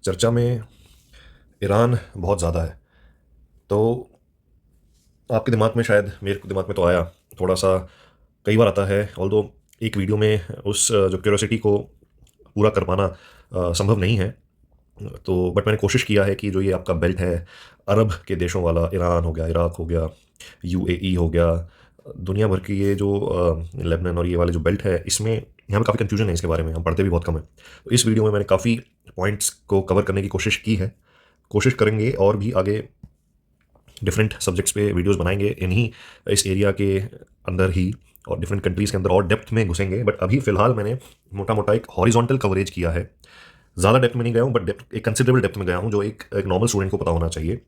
चर्चा में ईरान बहुत ज़्यादा है। तो आपके दिमाग में शायद मेरे को दिमाग में तो आया थोड़ा-सा कई बार आता है ऑल्दो एक वीडियो में उस जो क्यूरियोसिटी को पूरा कर पाना संभव नहीं है। तो बट मैंने कोशिश किया है कि जो ये आपका बेल्ट है अरब के देशों वाला ईरान हो गया, इराक हो गया, यूएई हो गया, दुनिया भर की ये जो लेबनान और ये वाले जो बेल्ट है इसमें यहाँ पे काफ़ी कन्फ्यूजन है इसके बारे में, हम पढ़ते भी बहुत कम है। तो इस वीडियो में मैंने काफ़ी पॉइंट्स को कवर करने की कोशिश की है। कोशिश करेंगे और भी आगे डिफरेंट सब्जेक्ट्स पे वीडियोस बनाएंगे इन्हीं इस एरिया के अंदर ही और डिफरेंट कंट्रीज़ के अंदर और डेप्थ में घुसेंगे। बट अभी फ़िलहाल मैंने मोटा मोटा एक हॉरिजॉन्टल कवरेज किया है। ज़्यादा डेप्थ में नहीं गया हूँ बट डेप्थ एक कंसिडरेबल डेप्थ में गया हूँ जो एक नॉर्मल स्टूडेंट को पता होना चाहिए।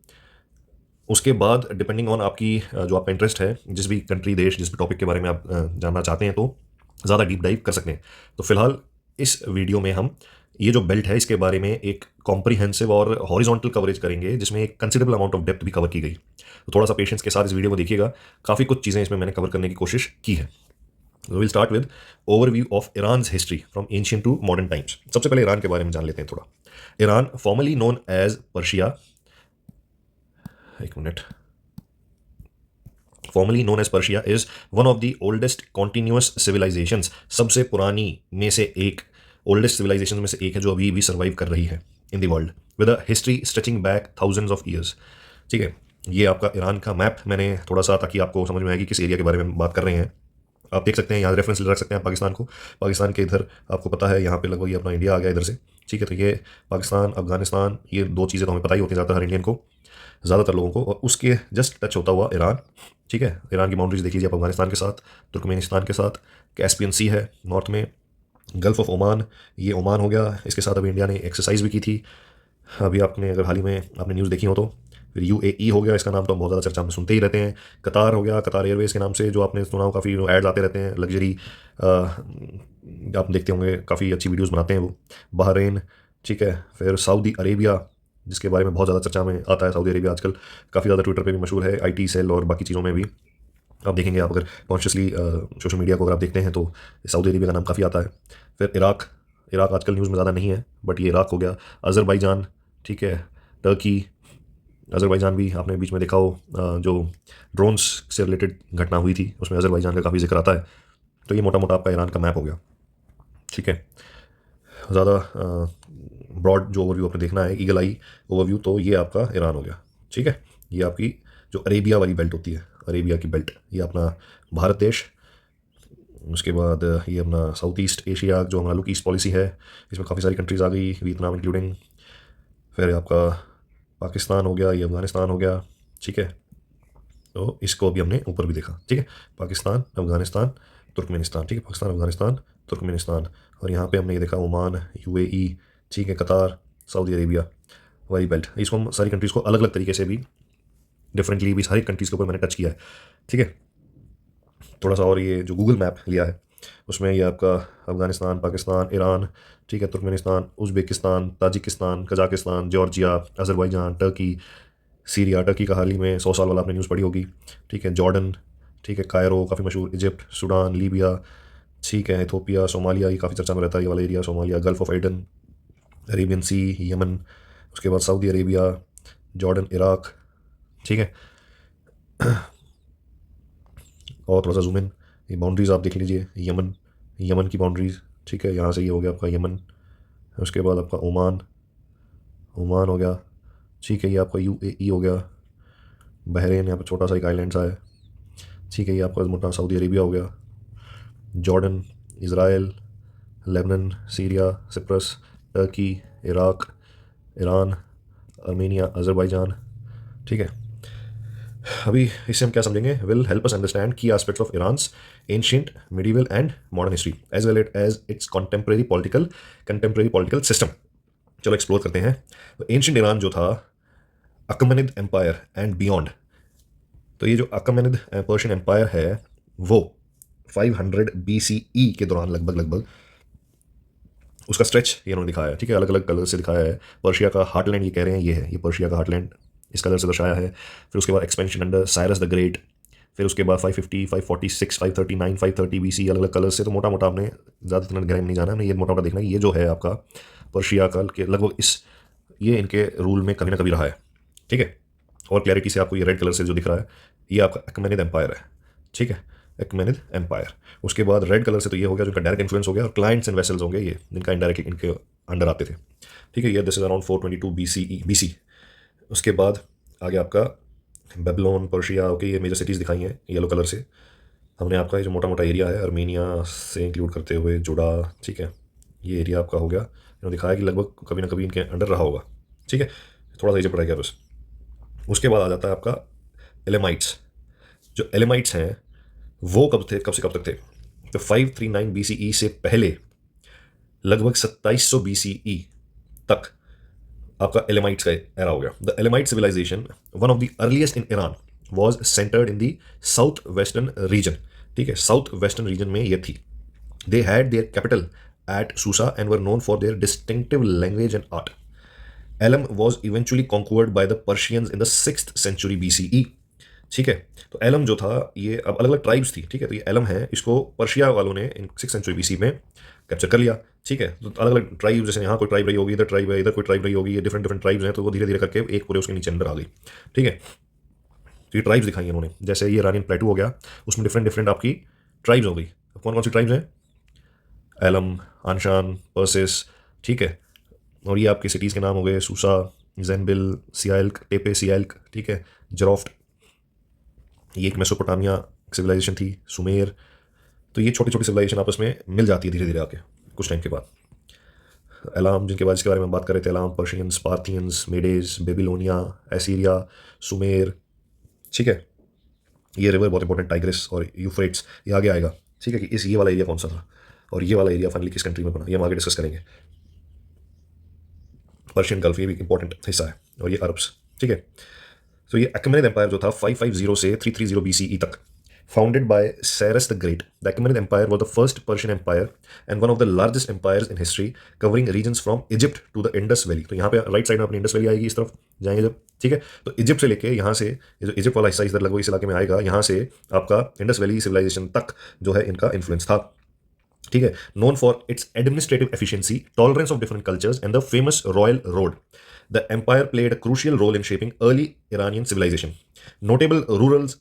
उसके बाद डिपेंडिंग ऑन आपकी जो आपका इंटरेस्ट है जिस भी कंट्री देश जिस भी टॉपिक के बारे में आप जानना चाहते हैं तो ज़्यादा डीप डाइव कर सकते हैं। तो फिलहाल इस वीडियो में हम ये जो बेल्ट है इसके बारे में एक कॉम्प्रिहेंसिव और हॉरिजॉन्टल कवरेज करेंगे जिसमें एक कंसिडरेबल अमाउंट ऑफ डेप्थ भी कवर की गई। तो थोड़ा सा पेशेंस के साथ इस वीडियो को देखिएगा, काफ़ी कुछ चीज़ें इसमें मैंने कवर करने की कोशिश की है। Will start with overview of Iran history from ancient to modern times. सबसे पहले ईरान के बारे में जान लेते हैं थोड़ा। Iran formally known as Persia, एक minute, formally known as Persia is one of the oldest continuous civilisations. सबसे पुरानी में से एक, ओल्डेस्ट सिविलाइजेशन में से एक है जो अभी भी सर्वाइव कर रही है in the world with a history stretching back thousands of years. ठीक है, ये आपका ईरान का मैप मैंने थोड़ा सा, ताकि आपको समझ में आएगी किस एरिया के बारे में बात कर रहे हैं। आप देख सकते हैं यहाँ रेफरेंस रख सकते हैं पाकिस्तान को। पाकिस्तान के इधर आपको पता है यहाँ पे लगभग ये अपना इंडिया आ गया इधर से। ठीक है, तो ये पाकिस्तान अफगानिस्तान, ये दो चीज़ें तो हमें पता ही होती हैं ज़्यादातर हर इंडियन को, ज़्यादातर लोगों को। और उसके जस्ट टच होता हुआ ईरान। ठीक है, ईरान की बाउंड्रीज देख लीजिए आप, अफगानिस्तान के साथ, तुर्कमेनिस्तान के साथ, कैस्पियन सी है नॉर्थ में, गल्फ ऑफ ओमान, ये ओमान हो गया। इसके साथ अभी इंडिया ने एक्सरसाइज भी की थी, अभी आपने अगर हाल ही में आपने न्यूज़ देखी हो तो। फिर यूएई हो गया, इसका नाम तो बहुत ज़्यादा चर्चा में सुनते ही रहते हैं। कतार हो गया, कतार एयरवेज़ के नाम से जो आपने सुना हो, काफ़ी एड्स आते रहते हैं लग्जरी, आप देखते होंगे, काफ़ी अच्छी वीडियोस बनाते हैं वो। बहरीन, ठीक है। फिर सऊदी अरेबिया, जिसके बारे में बहुत ज़्यादा चर्चा में आता है सऊदी अरेबिया आजकल, काफ़ी ज़्यादा ट्विटर पे भी मशहूर है, आईटी सेल और बाकी चीज़ों में भी आप देखेंगे। आप अगर कॉन्शियसली सोशल मीडिया को अगर आप देखते हैं तो सऊदी अरेबिया का नाम काफ़ी आता है। फिर इराक, इराक आजकल न्यूज़ में ज़्यादा नहीं है बट ये इराक हो गया। अज़रबैजान, ठीक है, टर्की, अज़रबैजान भी आपने बीच में देखा हो, जो ड्रोन्स से रिलेटेड घटना हुई थी उसमें अज़रबैजान का काफ़ी जिक्र आता है। तो ये मोटा मोटा आपका ईरान का मैप हो गया। ठीक है, ज़्यादा ब्रॉड जो ओवरव्यू आपने देखना है, ईगल आई ओवरव्यू, तो ये आपका ईरान हो गया। ठीक है, ये आपकी जो अरेबिया वाली बेल्ट होती है, अरेबिया की बेल्ट, ये अपना भारत देश। उसके बाद ये अपना साउथ ईस्ट एशिया जो हमारा लुक ईस्ट पॉलिसी है, इसमें काफ़ी सारी कंट्रीज़ आ गई, वियतनाम इंक्लूडिंग। फिर आपका पाकिस्तान हो गया, ये अफ़गानिस्तान हो गया। ठीक है, तो इसको अभी हमने ऊपर भी देखा। ठीक है, पाकिस्तान, अफ़गानिस्तान, तुर्कमेनिस्तान। ठीक है, पाकिस्तान, अफ़गानिस्तान, तुर्कमेनिस्तान। और यहाँ पे हमने ये देखा ओमान, यूएई, ठीक है, कतार, सऊदी अरेबिया वाली बेल्ट। इसको हम सारी कंट्रीज़ को अलग अलग तरीके से भी, डिफरेंटली भी, सारी कंट्रीज़ के ऊपर मैंने टच किया है। ठीक है, थोड़ा सा और ये जो गूगल मैप लिया है उसमें ये आपका अफ़गानिस्तान, पाकिस्तान, ईरान, ठीक है, Turkmenistan, Uzbekistan, Tajikistan, Kazakhstan, Georgia, Azerbaijan, Turkey, Syria, Turkey का हाल ही में 100 साल वाला आपने न्यूज़ पढ़ी होगी। ठीक है, जॉर्डन, ठीक है, कायरो काफ़ी मशहूर, इजिप्ट, सूडान, लीबिया, ठीक है, इथोपिया, सोमालिया, ये काफ़ी चर्चा में रहता है ये वाला area, Somalia, Gulf of Aden, Arabian Sea, Yemen, उसके बाद सऊदी अरेबिया, जॉर्डन, इराक। ठीक है, और थोड़ा सा जूम इन, ये बाउंड्रीज़ आप देख लीजिए, यमन, यमन की बाउंड्रीज़। ठीक है, यहाँ से ये हो गया आपका यमन। उसके बाद आपका ओमान, ओमान हो गया। ठीक है, ये आपका यूएई हो गया। बहरीन, यहाँ पर छोटा सा एक आइलैंड सा है। ठीक है, ये आपका मोटा सऊदी अरेबिया हो गया। Jordan, Israel, Lebanon, Syria, Cyprus, Turkey, Iraq, Iran, Armenia, Azerbaijan. ठीक है, अभी इससे हम क्या समझेंगे, will help us understand key aspects of Iran's ancient, medieval and modern history as well as its contemporary political system. चलो एक्सप्लोर करते हैं। तो एंशिएंट ईरान जो था, अकमेनिद एम्पायर एंड बियॉन्ड, तो ये जो अकमेनिद पर्शियन एम्पायर है वो 500 BCE के दौरान लगभग लगभग उसका स्ट्रेच ये उन्होंने दिखाया है। ठीक है, अलग अलग कलर से दिखाया है। पर्शिया का हार्टलैंड ये कह रहे हैं, ये है, ये पर्शिया का हार्टलैंड इस कलर से दर्शाया है। फिर उसके बाद expansion under Cyrus the great, फिर उसके बाद 550, 546, 539, 530 BC, अलग अलग कलर से। तो मोटा मोटा आपने ज़्यादा इतना गहराई में नहीं जाना, हमने ये मोटा मोटा देखना है। ये जो है आपका पर्शिया का के लगभग इस ये इनके रूल में कभी ना कभी रहा है, ठीक है। और क्लैरिटी से आपको ये रेड कलर से जो दिख रहा है ये आपका अकमेनिद एम्पायर है, ठीक है, अकमेनिद एम्पायर। उसके बाद रेड कलर से तो ये हो गया जो इनका डायरेक्ट इन्फ्लुएंस हो गया, और क्लाइंट्स एंड वेसल्स होंगे ये जिनका इनडायरेक्टली इनके अंडर आते थे, ठीक है। ये दिस इज अराउंड 422 BC। उसके बाद आगे आपका बेबीलोन, पर्शिया, ओके, ये मेजर सिटीज़ दिखाई हैं येलो कलर से। हमने आपका ये जो मोटा मोटा एरिया है अर्मेनिया से इंक्लूड करते हुए जुड़ा, ठीक है, ये एरिया आपका हो गया। इन्होंने दिखाया कि लगभग कभी ना कभी इनके अंडर रहा होगा, ठीक है। थोड़ा सा इजिप्ट रह गया बस। उसके बाद आ जाता है आपका एलेमाइट्स। जो एलेमाइट्स हैं वो कब थे, कब से कब तक थे? तो 539 BCE से पहले लगभग 2700 BCE तक आपका एलेमाइट्स का एरा हो गया। The Elamite civilisation, one of the earliest in Iran, was centred in the south western region, ठीक है, साउथ वेस्टर्न रीजन में ये थी। They had their capital at Susa and were known for their distinctive language and art. Elam was eventually conquered by the Persians in the 6th century BCE, ठीक है। तो alum जो था ये अब अलग अलग ट्राइब्स थी, ठीक है। तो ये एलम है, इसको पर्शिया वालों ने इन 6th century BC में कैप्चर कर लिया, ठीक है। तो अलग अलग ट्राइब, जैसे यहाँ कोई ट्राइब रही होगी, इधर ट्राइब है, इधर कोई ट्राइब रही होगी, ये डिफरेंट डिफरेंट ट्राइब्स हैं, तो वो धीरे धीरे करके एक पूरे उसके नीचे अंदर आ गई, ठीक है। तो ये ट्राइब्स दिखाई इन्होंने, जैसे ये इरानियन प्लेटू हो गया, उसमें डिफरेंट डिफरेंट आपकी ट्राइब्स हो गई। कौन कौन सी ट्राइब्स हैं? एलम, आनशान, पर्सिस, ठीक है। और ये आपके सिटीज़ के नाम हो गए सूसा, जैनबिल, सियाल्क, टेपे सियाल्क, ठीक है, जरोफ्ट। ये एक मेसोपोटामिया सिविलाइजेशन थी, सुमेर। तो ये छोटी छोटी सिविलाइजेशन आपस में मिल जाती है धीरे धीरे आके कुछ टाइम के बाद। एलाम, जिनके बाद इसके बारे में हम बात कर रहे थे, एलाम, पर्शियंस, पार्थियंस, मेडेज, बेबीलोनिया, एसीरिया, सुमेर, ठीक है। ये रिवर बहुत इंपॉर्टेंट, टाइग्रिस और यूफ्रेट्स, ये आगे आएगा, ठीक है, कि ये वाला एरिया कौन सा था और ये वाला एरिया फाइनली किस कंट्री में बना, ये हम आगे डिस्कस करेंगे। पर्शियन गल्फ ये भी इंपॉर्टेंट हिस्सा है, और ये अरब्स, ठीक है। तो ये अकमेनिद एम्पायर जो था 550 से 330 BCE तक, founded by Cyrus the Great. The Achaemenid Empire was the first Persian empire and one of the largest empires in history, covering regions from Egypt to the Indus Valley. तो यहाँ पे right side में अपनी Indus valley आएगी, इस तरफ जाएंगे जब, ठीक है। तो इजिप्ट से लेके यहाँ से, ये जो इजिप्ट वाला हिस्सा इधर लगभग इस इलाके में आएगा, यहाँ से आपका इंडस वैली सिविलाइजेशन तक जो है इनका इन्फ्लुएंस था, ठीक है। Known for its administrative efficiency, tolerance of different cultures and the famous royal road. The empire played a crucial role in shaping early Iranian civilization. Notable rulers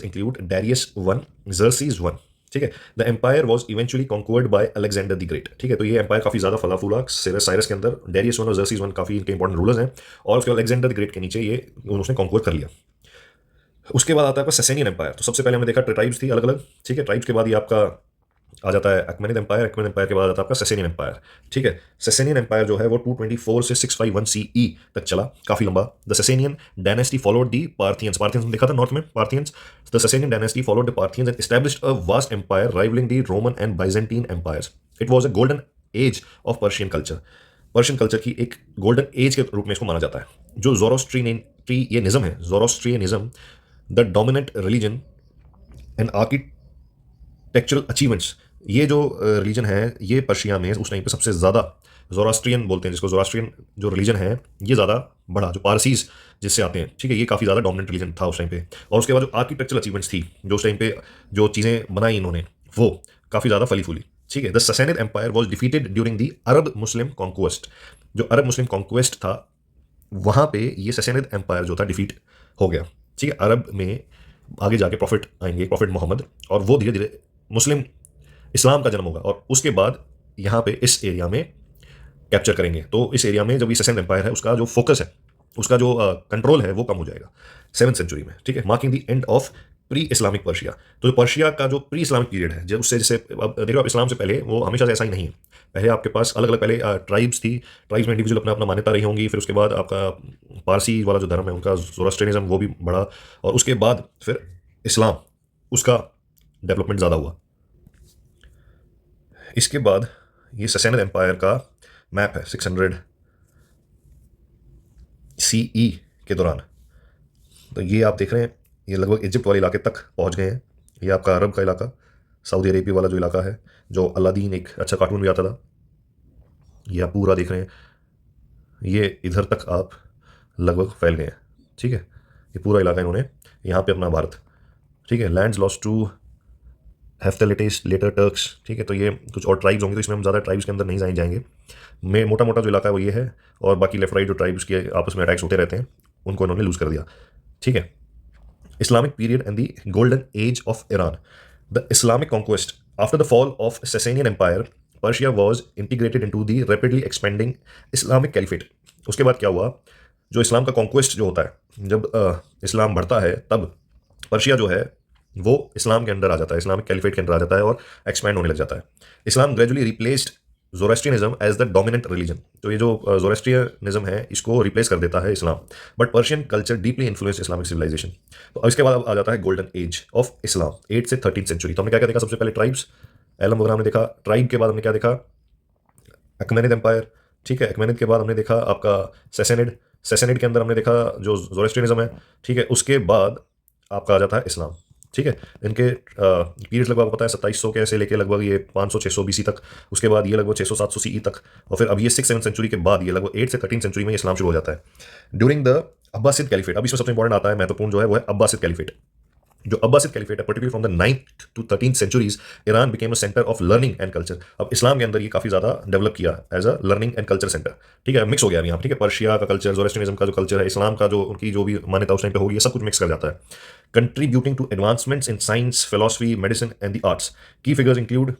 include Darius I, Xerxes I. ठीक है। The empire was eventually conquered by Alexander the Great, ठीक है। तो ये empire काफी ज्यादा फला फूला साइरस के अंदर, डेरियस वन और जर्सीज वन काफी इनके इंपॉर्टेंट रूलर्स हैं, और उसके बाद अलेक्जेंडर द ग्रेट के नीचे ये उसने कॉन्क्वर कर लिया। उसके बाद आता है आपका ससेनियन एम्पायर। तो सबसे पहले हमने देखा ट्राइब्स थी अलग अलग, ठीक है। ट्राइब्स के बाद ये आपका आ जाता है अकमेनिद एम्पायर, अकमेनिद एम्पायर के बाद आता है आपका ससेनियन एम्पायर, ठीक है। ससेनियन एम्पायर जो है वो 224 से 651 CE तक चला, काफी लंबा। The Sasanian dynasty followed the Parthians, Parthians देखा था नॉर्थ में, Parthians. The Sasanian dynasty followed the Parthians and established a vast empire rivalling the Roman and Byzantine empires. It was a golden age of Persian culture, Persian culture की एक golden age के रूप में इसको माना जाता है। जो ज़ोरोस्ट्रियनिज्म है, Zoroastrianism the dominant religion and architectural achievements, ये जो रिलीजन है ये पर्शिया में उस टाइम पे सबसे ज़्यादा, ज़ोरास्ट्रियन बोलते हैं जिसको, ज़ोरास्ट्रियन जो रिलीजन है ये ज़्यादा बढ़ा, जो पारसीज जिससे आते हैं, ठीक है, ये काफ़ी ज़्यादा डोमिनेंट रिलीजन था उस टाइम पे। और उसके बाद जो आर्किटेक्चरल अचीवमेंट्स थी, जो उस टाइम पे जो चीज़ें बनाई इन्होंने, वो काफ़ी ज़्यादा फली फूली, ठीक है। The Sasanid empire was defeated during the Arab Muslim conquest. जो अरब मुस्लिम कॉन्क्वेस्ट था वहाँ पे ये ससेनिड एम्पायर जो था डिफीट हो गया, ठीक है। अरब में आगे जाके प्रॉफिट आएंगे, प्रॉफिट मोहम्मद, और वो धीरे धीरे मुस्लिम इस्लाम का जन्म होगा, और उसके बाद यहाँ पे इस एरिया में कैप्चर करेंगे। तो इस एरिया में जब ये ससेनिड एम्पायर है उसका जो फोकस है, उसका जो कंट्रोल है वो कम हो जाएगा 7th century में, ठीक है। Marking the end of pre Islamic Persia. तो पर्शिया का जो प्री इस्लामिक पीरियड है, जब उससे जैसे अब देखो आप इस्लाम से पहले वो हमेशा से ऐसा ही नहीं है। पहले आपके पास अलग अलग पहले ट्राइब्स थी, ट्राइब्स में इंडिविजुअल अपना अपना मान्यता रही होंगी, फिर उसके बाद आपका पारसी वाला जो धर्म है उनका ज़ोरास्ट्रियनिज्म वो भी बढ़ा, और उसके बाद फिर इस्लाम, उसका डेवलपमेंट ज़्यादा हुआ। इसके बाद ये ससेनिड एम्पायर का मैप है 600 CE के दौरान। तो ये आप देख रहे हैं, ये लगभग इजिप्ट वाले इलाके तक पहुंच गए हैं। ये आपका अरब का इलाका, सऊदी अरेबिया वाला जो इलाका है, जो अलादीन एक अच्छा कार्टून भी आता था, ये आप पूरा देख रहे हैं। ये इधर तक आप लगभग फैल गए हैं, ठीक है। ये पूरा इलाका इन्होंने यहाँ पे अपना भारत, ठीक है। Lands lost to Hephthalites, later Turks, ठीक है। तो ये कुछ और ट्राइब्स होंगे, तो इसमें हम ज़्यादा ट्राइब्स के अंदर नहीं जाएंगे। में मोटा मोटा जो इलाका है वो ये है, और बाकी लेफ्ट राइट जो ट्राइब्स के आपस में अटैक्स होते रहते हैं उनको इन्होंने लूज़ कर दिया, ठीक है। Islamic period and the golden age of Iran. The Islamic conquest. After the fall of Sasanian Empire, Persia was integrated into the rapidly expanding Islamic Caliphate. उसके बाद क्या हुआ, जो इस्लाम का कॉन्क्वेस्ट जो होता है, जब इस्लाम बढ़ता है तब पर्शिया जो है वो इस्लाम के अंडर आ जाता है, इस्लामिक कैलिफेट के अंदर आ जाता है और एक्सपैंड होने लग जाता है। Islam gradually replaced Zoroastrianism as the dominant religion. तो ये जो जोरेस्ट्रियनिज्म है इसको रिप्लेस कर देता है Islam, but Persian culture deeply influence Islamic civilisation. तो इसके बाद अब आ जाता है गोल्डन एज ऑफ इस्लाम, 8 से 13 सेंचुरी। तो हमने क्या क्या देखा, सबसे पहले ट्राइब्स, एलम वगैरह हमने देखा। ट्राइब के बाद हमने क्या देखा, अकमेनिद एम्पायर, ठीक है। अकमेनिद के बाद हमने देखा आपका सैसेनिड, सैसेनिड के अंदर हमने देखा जो जोरेस्ट्रियनिज्म है, ठीक है। उसके बाद आपका आ जाता है इस्लाम, ठीक है। इनके पीरियड्स लगभग पता है 2700 के से लेके लगभग ये 500-600 BC तक, उसके बाद ये लगभग 600-700 CE तक, और फिर अब ये 6-7 सेंचुरी के बाद ये लगभग 8 से 13 सेंचुरी में इस्लाम शुरू हो जाता है ड्यूरिंग द अब्बासिद कैलिफेट। अब इसमें सबसे इंपॉर्टेंट आता है, महत्वपूर्ण जो है वो है अब्बासिद कैलिफेट। जो अब्बासिद कैलिफेट है, particularly from the 9th to 13th centuries, Iran became a centre of learning and culture. अब इस्लाम के अंदर ये काफी ज्यादा डेवलप किया as a learning and culture centre, ठीक है। मिक्स हो गया अभी यहाँ, ठीक है। पर्शिया का कल्चर, जोरेस्ट्रियनिज्म का जो कल्चर है, इस्लाम का जो उनकी जो भी मान्यता उस टाइम पे होगी, ये सब कुछ मिक्स कर जाता है। Contributing to advancements in science, philosophy, medicine and the arts. Key figures include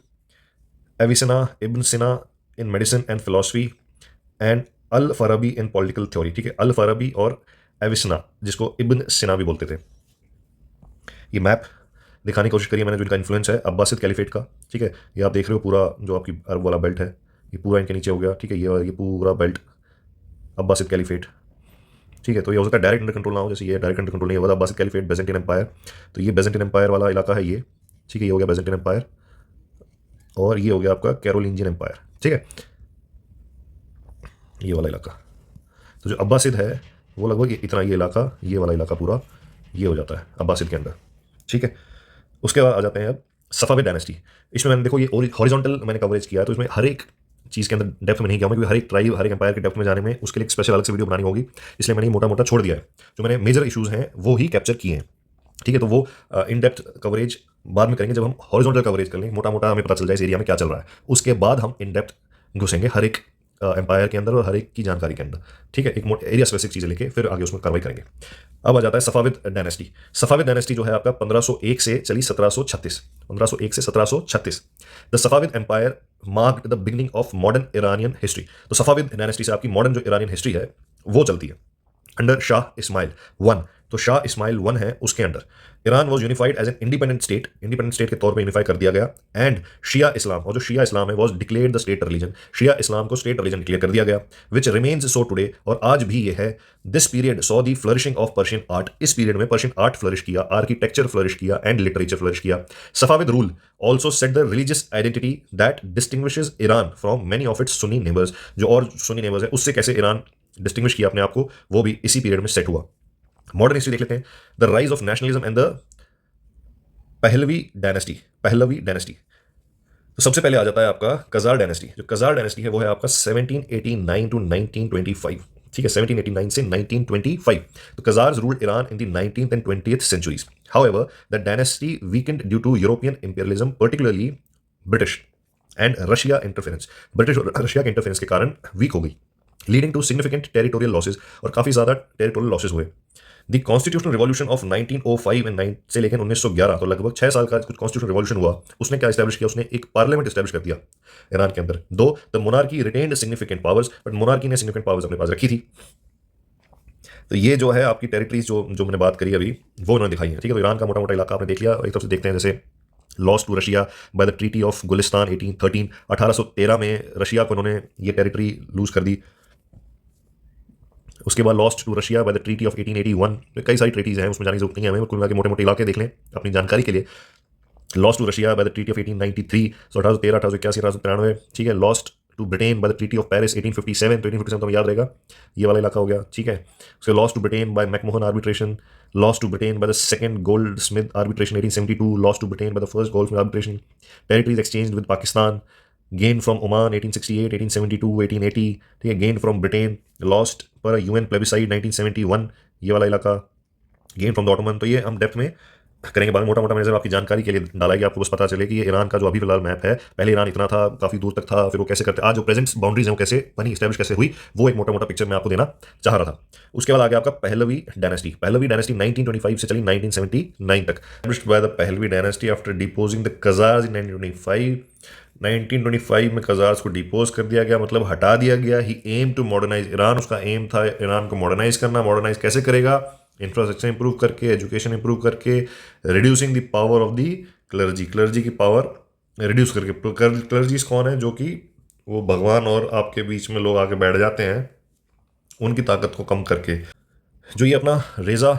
Avicenna, ibn Sina in medicine and philosophy, and al Farabi in political theory, ठीक है। अल फराबी और एविसना, जिसको इब्न सिना भी बोलते थे। ये मैप दिखाने की कोशिश करी है मैंने, जो इनका इन्फ्लुएंस है अब्बासिद कैलिफेट का, ठीक है। ये आप देख रहे हो पूरा जो आपकी अरब वाला बेल्ट है, ये पूरा इनके नीचे हो गया, ठीक है। ये पूरा बेल्ट अब्बासिद कैलिफेट, ठीक है। तो ये हो सकता है डायरेक्ट अंडर कंट्रोल ना हो, जैसे ये डायरेक्ट अंडर कंट्रोल नहीं होगा। अब्बासिद कैलिफेट, बेजेंटिन एम्पायर, तो ये बेजेंटिन एम्पायर वाला इलाका है ये, ठीक है। ये हो गया बेजेंटिन एम्पायर, और ये हो गया आपका कैरोलिंजियन एम्पायर, ठीक है, ये वाला इलाका। तो जो अब्बासिद है वो लगभग इतना, ये इलाका, ये वाला इलाका पूरा ये हो जाता है अब्बासिद के अंदर, ठीक है। उसके बाद आ जाते हैं अब सफाविद डायनेस्टी। इसमें मैंने देखो ये हॉरिजॉन्टल मैंने कवरेज किया है, तो इसमें हर एक चीज़ के अंदर डेप्थ में नहीं गया, क्योंकि हर एक ट्राइब, हर एक एम्पायर के डेप्थ में जाने में उसके लिए एक स्पेशल अलग से वीडियो बनानी होगी, इसलिए मैंने मोटा मोटा छोड़ दिया है। जो मैंने मेजर इशूज़ हैं वो ही कैप्चर किए हैं, ठीक है। तो वो इन डेप्थ कवरेज बाद में करेंगे, जब हम हॉरिजॉन्टल कवरेज कर लेंगे, मोटा मोटा हमें पता चल जाए इस एरिया में क्या चल रहा है, उसके बाद हम इन डेप्थ घुसेंगे हर एक एम्पायर के अंदर और हर एक की जानकारी के अंदर, ठीक है। एक एरिया स्पेसिफिक चीज़ें लेके फिर आगे उसमें कार्रवाई करेंगे। अब आ जाता है सफाविद डायनेस्टी। सफाविद डायनेस्टी जो है आपका 1501 से चली 1736, 1501 से 1736। The Safavid Empire marked the beginning of modern Iranian history. तो सफाविद डायनेस्टी से आपकी मॉडर्न जो इरानियन हिस्ट्री है वो चलती है अंडर शाह इस्माइल वन। तो शाह इस्माइल वन है, उसके under Iran was unified as an independent state के तौर पे यूनिफाई कर दिया गया। एंड शिया इस्लाम, और जो शिया इस्लाम है was declared the state religion. Shia Islam को स्टेट रिलीजन डिक्लेयर कर दिया गया, विच रिमेन्स सो टुडे, और आज भी ये है। This period saw the flourishing of Persian art. इस पीरियड में पर्शियन आर्ट फ्लरिश किया, आर्किटेक्चर फ्लरिश किया, एंड लिटरेचर फ्लरिश किया। Safavid rule also set the religious identity that distinguishes Iran from many of its Sunni neighbours. जो और Sunni neighbours है उससे कैसे ईरान डिस्टिंग्विश किया अपने आप को, वो भी इसी पीरियड में सेट हुआ। मॉडर्न हिस्ट्री देख लेते हैं। The rise of nationalism and the Pahlavi dynasty. Pahlavi dynasty, तो सबसे पहले आ जाता है आपका कजार डायनेस्टी। जो कजार डायनेस्टी है वो है आपका 1789 टू 1925, ठीक है। 1789 से 1925। तो Qajars ruled Iran in the 19th and 20th centuries. However, the dynasty weakened due to European imperialism, particularly British and Russia interference. British और रशिया के इंटरफेरेंस के कारण वीक हो गई, leading to significant territorial losses, और काफ़ी ज़्यादा territorial losses हुए। The constitutional revolution of 1905 and 9 से लेकर 1911, तो लगभग 6 साल का कुछ कॉन्स्टिट्यूशनल रिवॉल्यूशन हुआ। उसने क्या इस्टेब्लिश किया, उसने एक पार्लियामेंट इस्टेब्लिश कर दिया ईरान के अंदर। दो, the monarchy retained significant powers, but monarchy ने सिग्निफिकेंट पावर्स अपने पास रखी थी। तो ये जो है आपकी टेरिटरीज जो मैंने बात करी अभी वो उन्होंने दिखाई है, ठीक है। तो ईरान का मोटा मोटा इलाका आपने देख लिया। एक तरफ से देखते हैं जैसे loss to Russia by the treaty of Gulistan 1813, 1813 में रशिया को उन्होंने ये टेरिटरी लूज कर दी। उसके बाद lost to Russia by the treaty of 1881। कई सारी ट्रीटीज हैं, उसमें जाने की जरूरत नहीं है हमें, कुल मिला के मोटे मोटे इलाके देख लें अपनी जानकारी के लिए। Lost to Russia by the treaty of 1893, 1813, 1881, 1893, ठीक है। Lost to Britain by the treaty of Paris 1857, तो 1857 तो हमें याद रहेगा, ये वाला इलाका हो गया, ठीक है। उसके lost to Britain by McMahon arbitration, lost to Britain by the second Goldsmith arbitration 1872, lost to Britain by the first Goldsmith arbitration. Territories exchange with Pakistan, gain from Oman 1868, 1872, 1880, ठीक है। Gain from Britain, lost per UN plebiscite 1971, ये वाला इलाका। Gain from the Ottoman, तो ये हम depth में करेंगे बाद में। मोटा मोटा मैंने सिर्फ आपकी जानकारी के लिए डाला है कि आपको बस पता चले कि ये ईरान का जो अभी फिलहाल मैप है, पहले ईरान इतना था, काफ़ी दूर तक था, फिर वो कैसे करते, आज जो प्रेजेंट बाउंड्रीज हैं वो कैसे बनी, स्टैब्लिश कैसे हुई, वो एक मोटा मोटा पिक्चर मैं आपको देना चाह रहा था। उसके बाद आ गया आपका पहलवी डायनेस्टी। पहलवी डायनेस्टी 1925 से चली 1979 तक। Established by the Pahlavi dynasty after deposing the Qajars in 1925। 1925 में कजार्स को डिपोज कर दिया गया, मतलब हटा दिया गया। ही एम टू मॉडर्नाइज ईरान, उसका एम था ईरान को मॉडर्नाइज करना। मॉडर्नाइज कैसे करेगा? इंफ्रास्ट्रक्चर इंप्रूव करके, एजुकेशन इंप्रूव करके, reducing the power of the clergy, clergy की पावर रिड्यूस करके। क्लर्जीज कौन है? जो कि वो भगवान और आपके बीच में लोग आके बैठ जाते हैं, उनकी ताकत को कम करके। जो ये अपना रेज़ा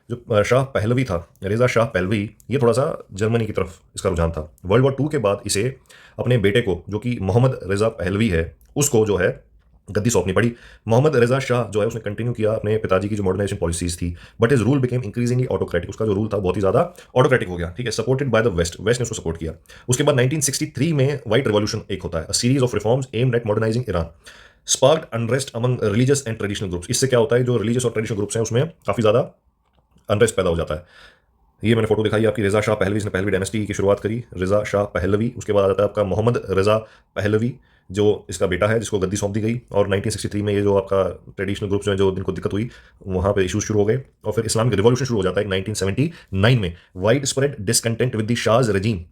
जो शाह पहलवी था, रेज़ा शाह पहलवी, ये थोड़ा सा जर्मनी की तरफ इसका रुझान था। वर्ल्ड वॉर 2 के बाद इसे अपने बेटे को, जो कि मोहम्मद रेज़ा पहलवी है, उसको जो है गद्दी सौंपनी पड़ी। मोहम्मद रेज़ा शाह जो है उसने कंटिन्यू किया अपने पिताजी की जो मॉडर्नाइजेशन पॉलिसीज थी, but is rule became increasingly autocratic. उसका जो रूल था बहुत ही ज़्यादा ऑटोक्रेटिक हो गया, ठीक है, supported by the west. West ने उसको सपोर्ट किया। उसके बाद 1963 में व्हाइट रिवॉल्यूशन एक होता है, a series of reforms aimed at modernising Iran, sparked unrest among religious and traditional groups. इससे क्या होता है, जो रिलीजियस और ट्रेडिशनल ग्रुप्स हैं उसमें काफ़ी ज़्यादा अनरेस्ट पैदा हो जाता है। ये मैंने फोटो दिखाई आपकी, रेज़ा शाह पहलवी, इसने पहलवी डायनेस्टी की शुरुआत करी, रेज़ा शाह पहलवी। उसके बाद आता है आपका मोहम्मद रेज़ा पहलवी, जो इसका बेटा है, जिसको गद्दी सौंप दी गई। और 1963 में ये जो आपका ट्रेडिशनल ग्रुप्स में जो जिनको दिक्कत हुई, वहाँ पे इशूज शुरू हो गए। और फिर इस्लामिक रिवॉल्यूशन शुरू हो जाता है 1979 में। Wide spread discontent with the शाह's regime,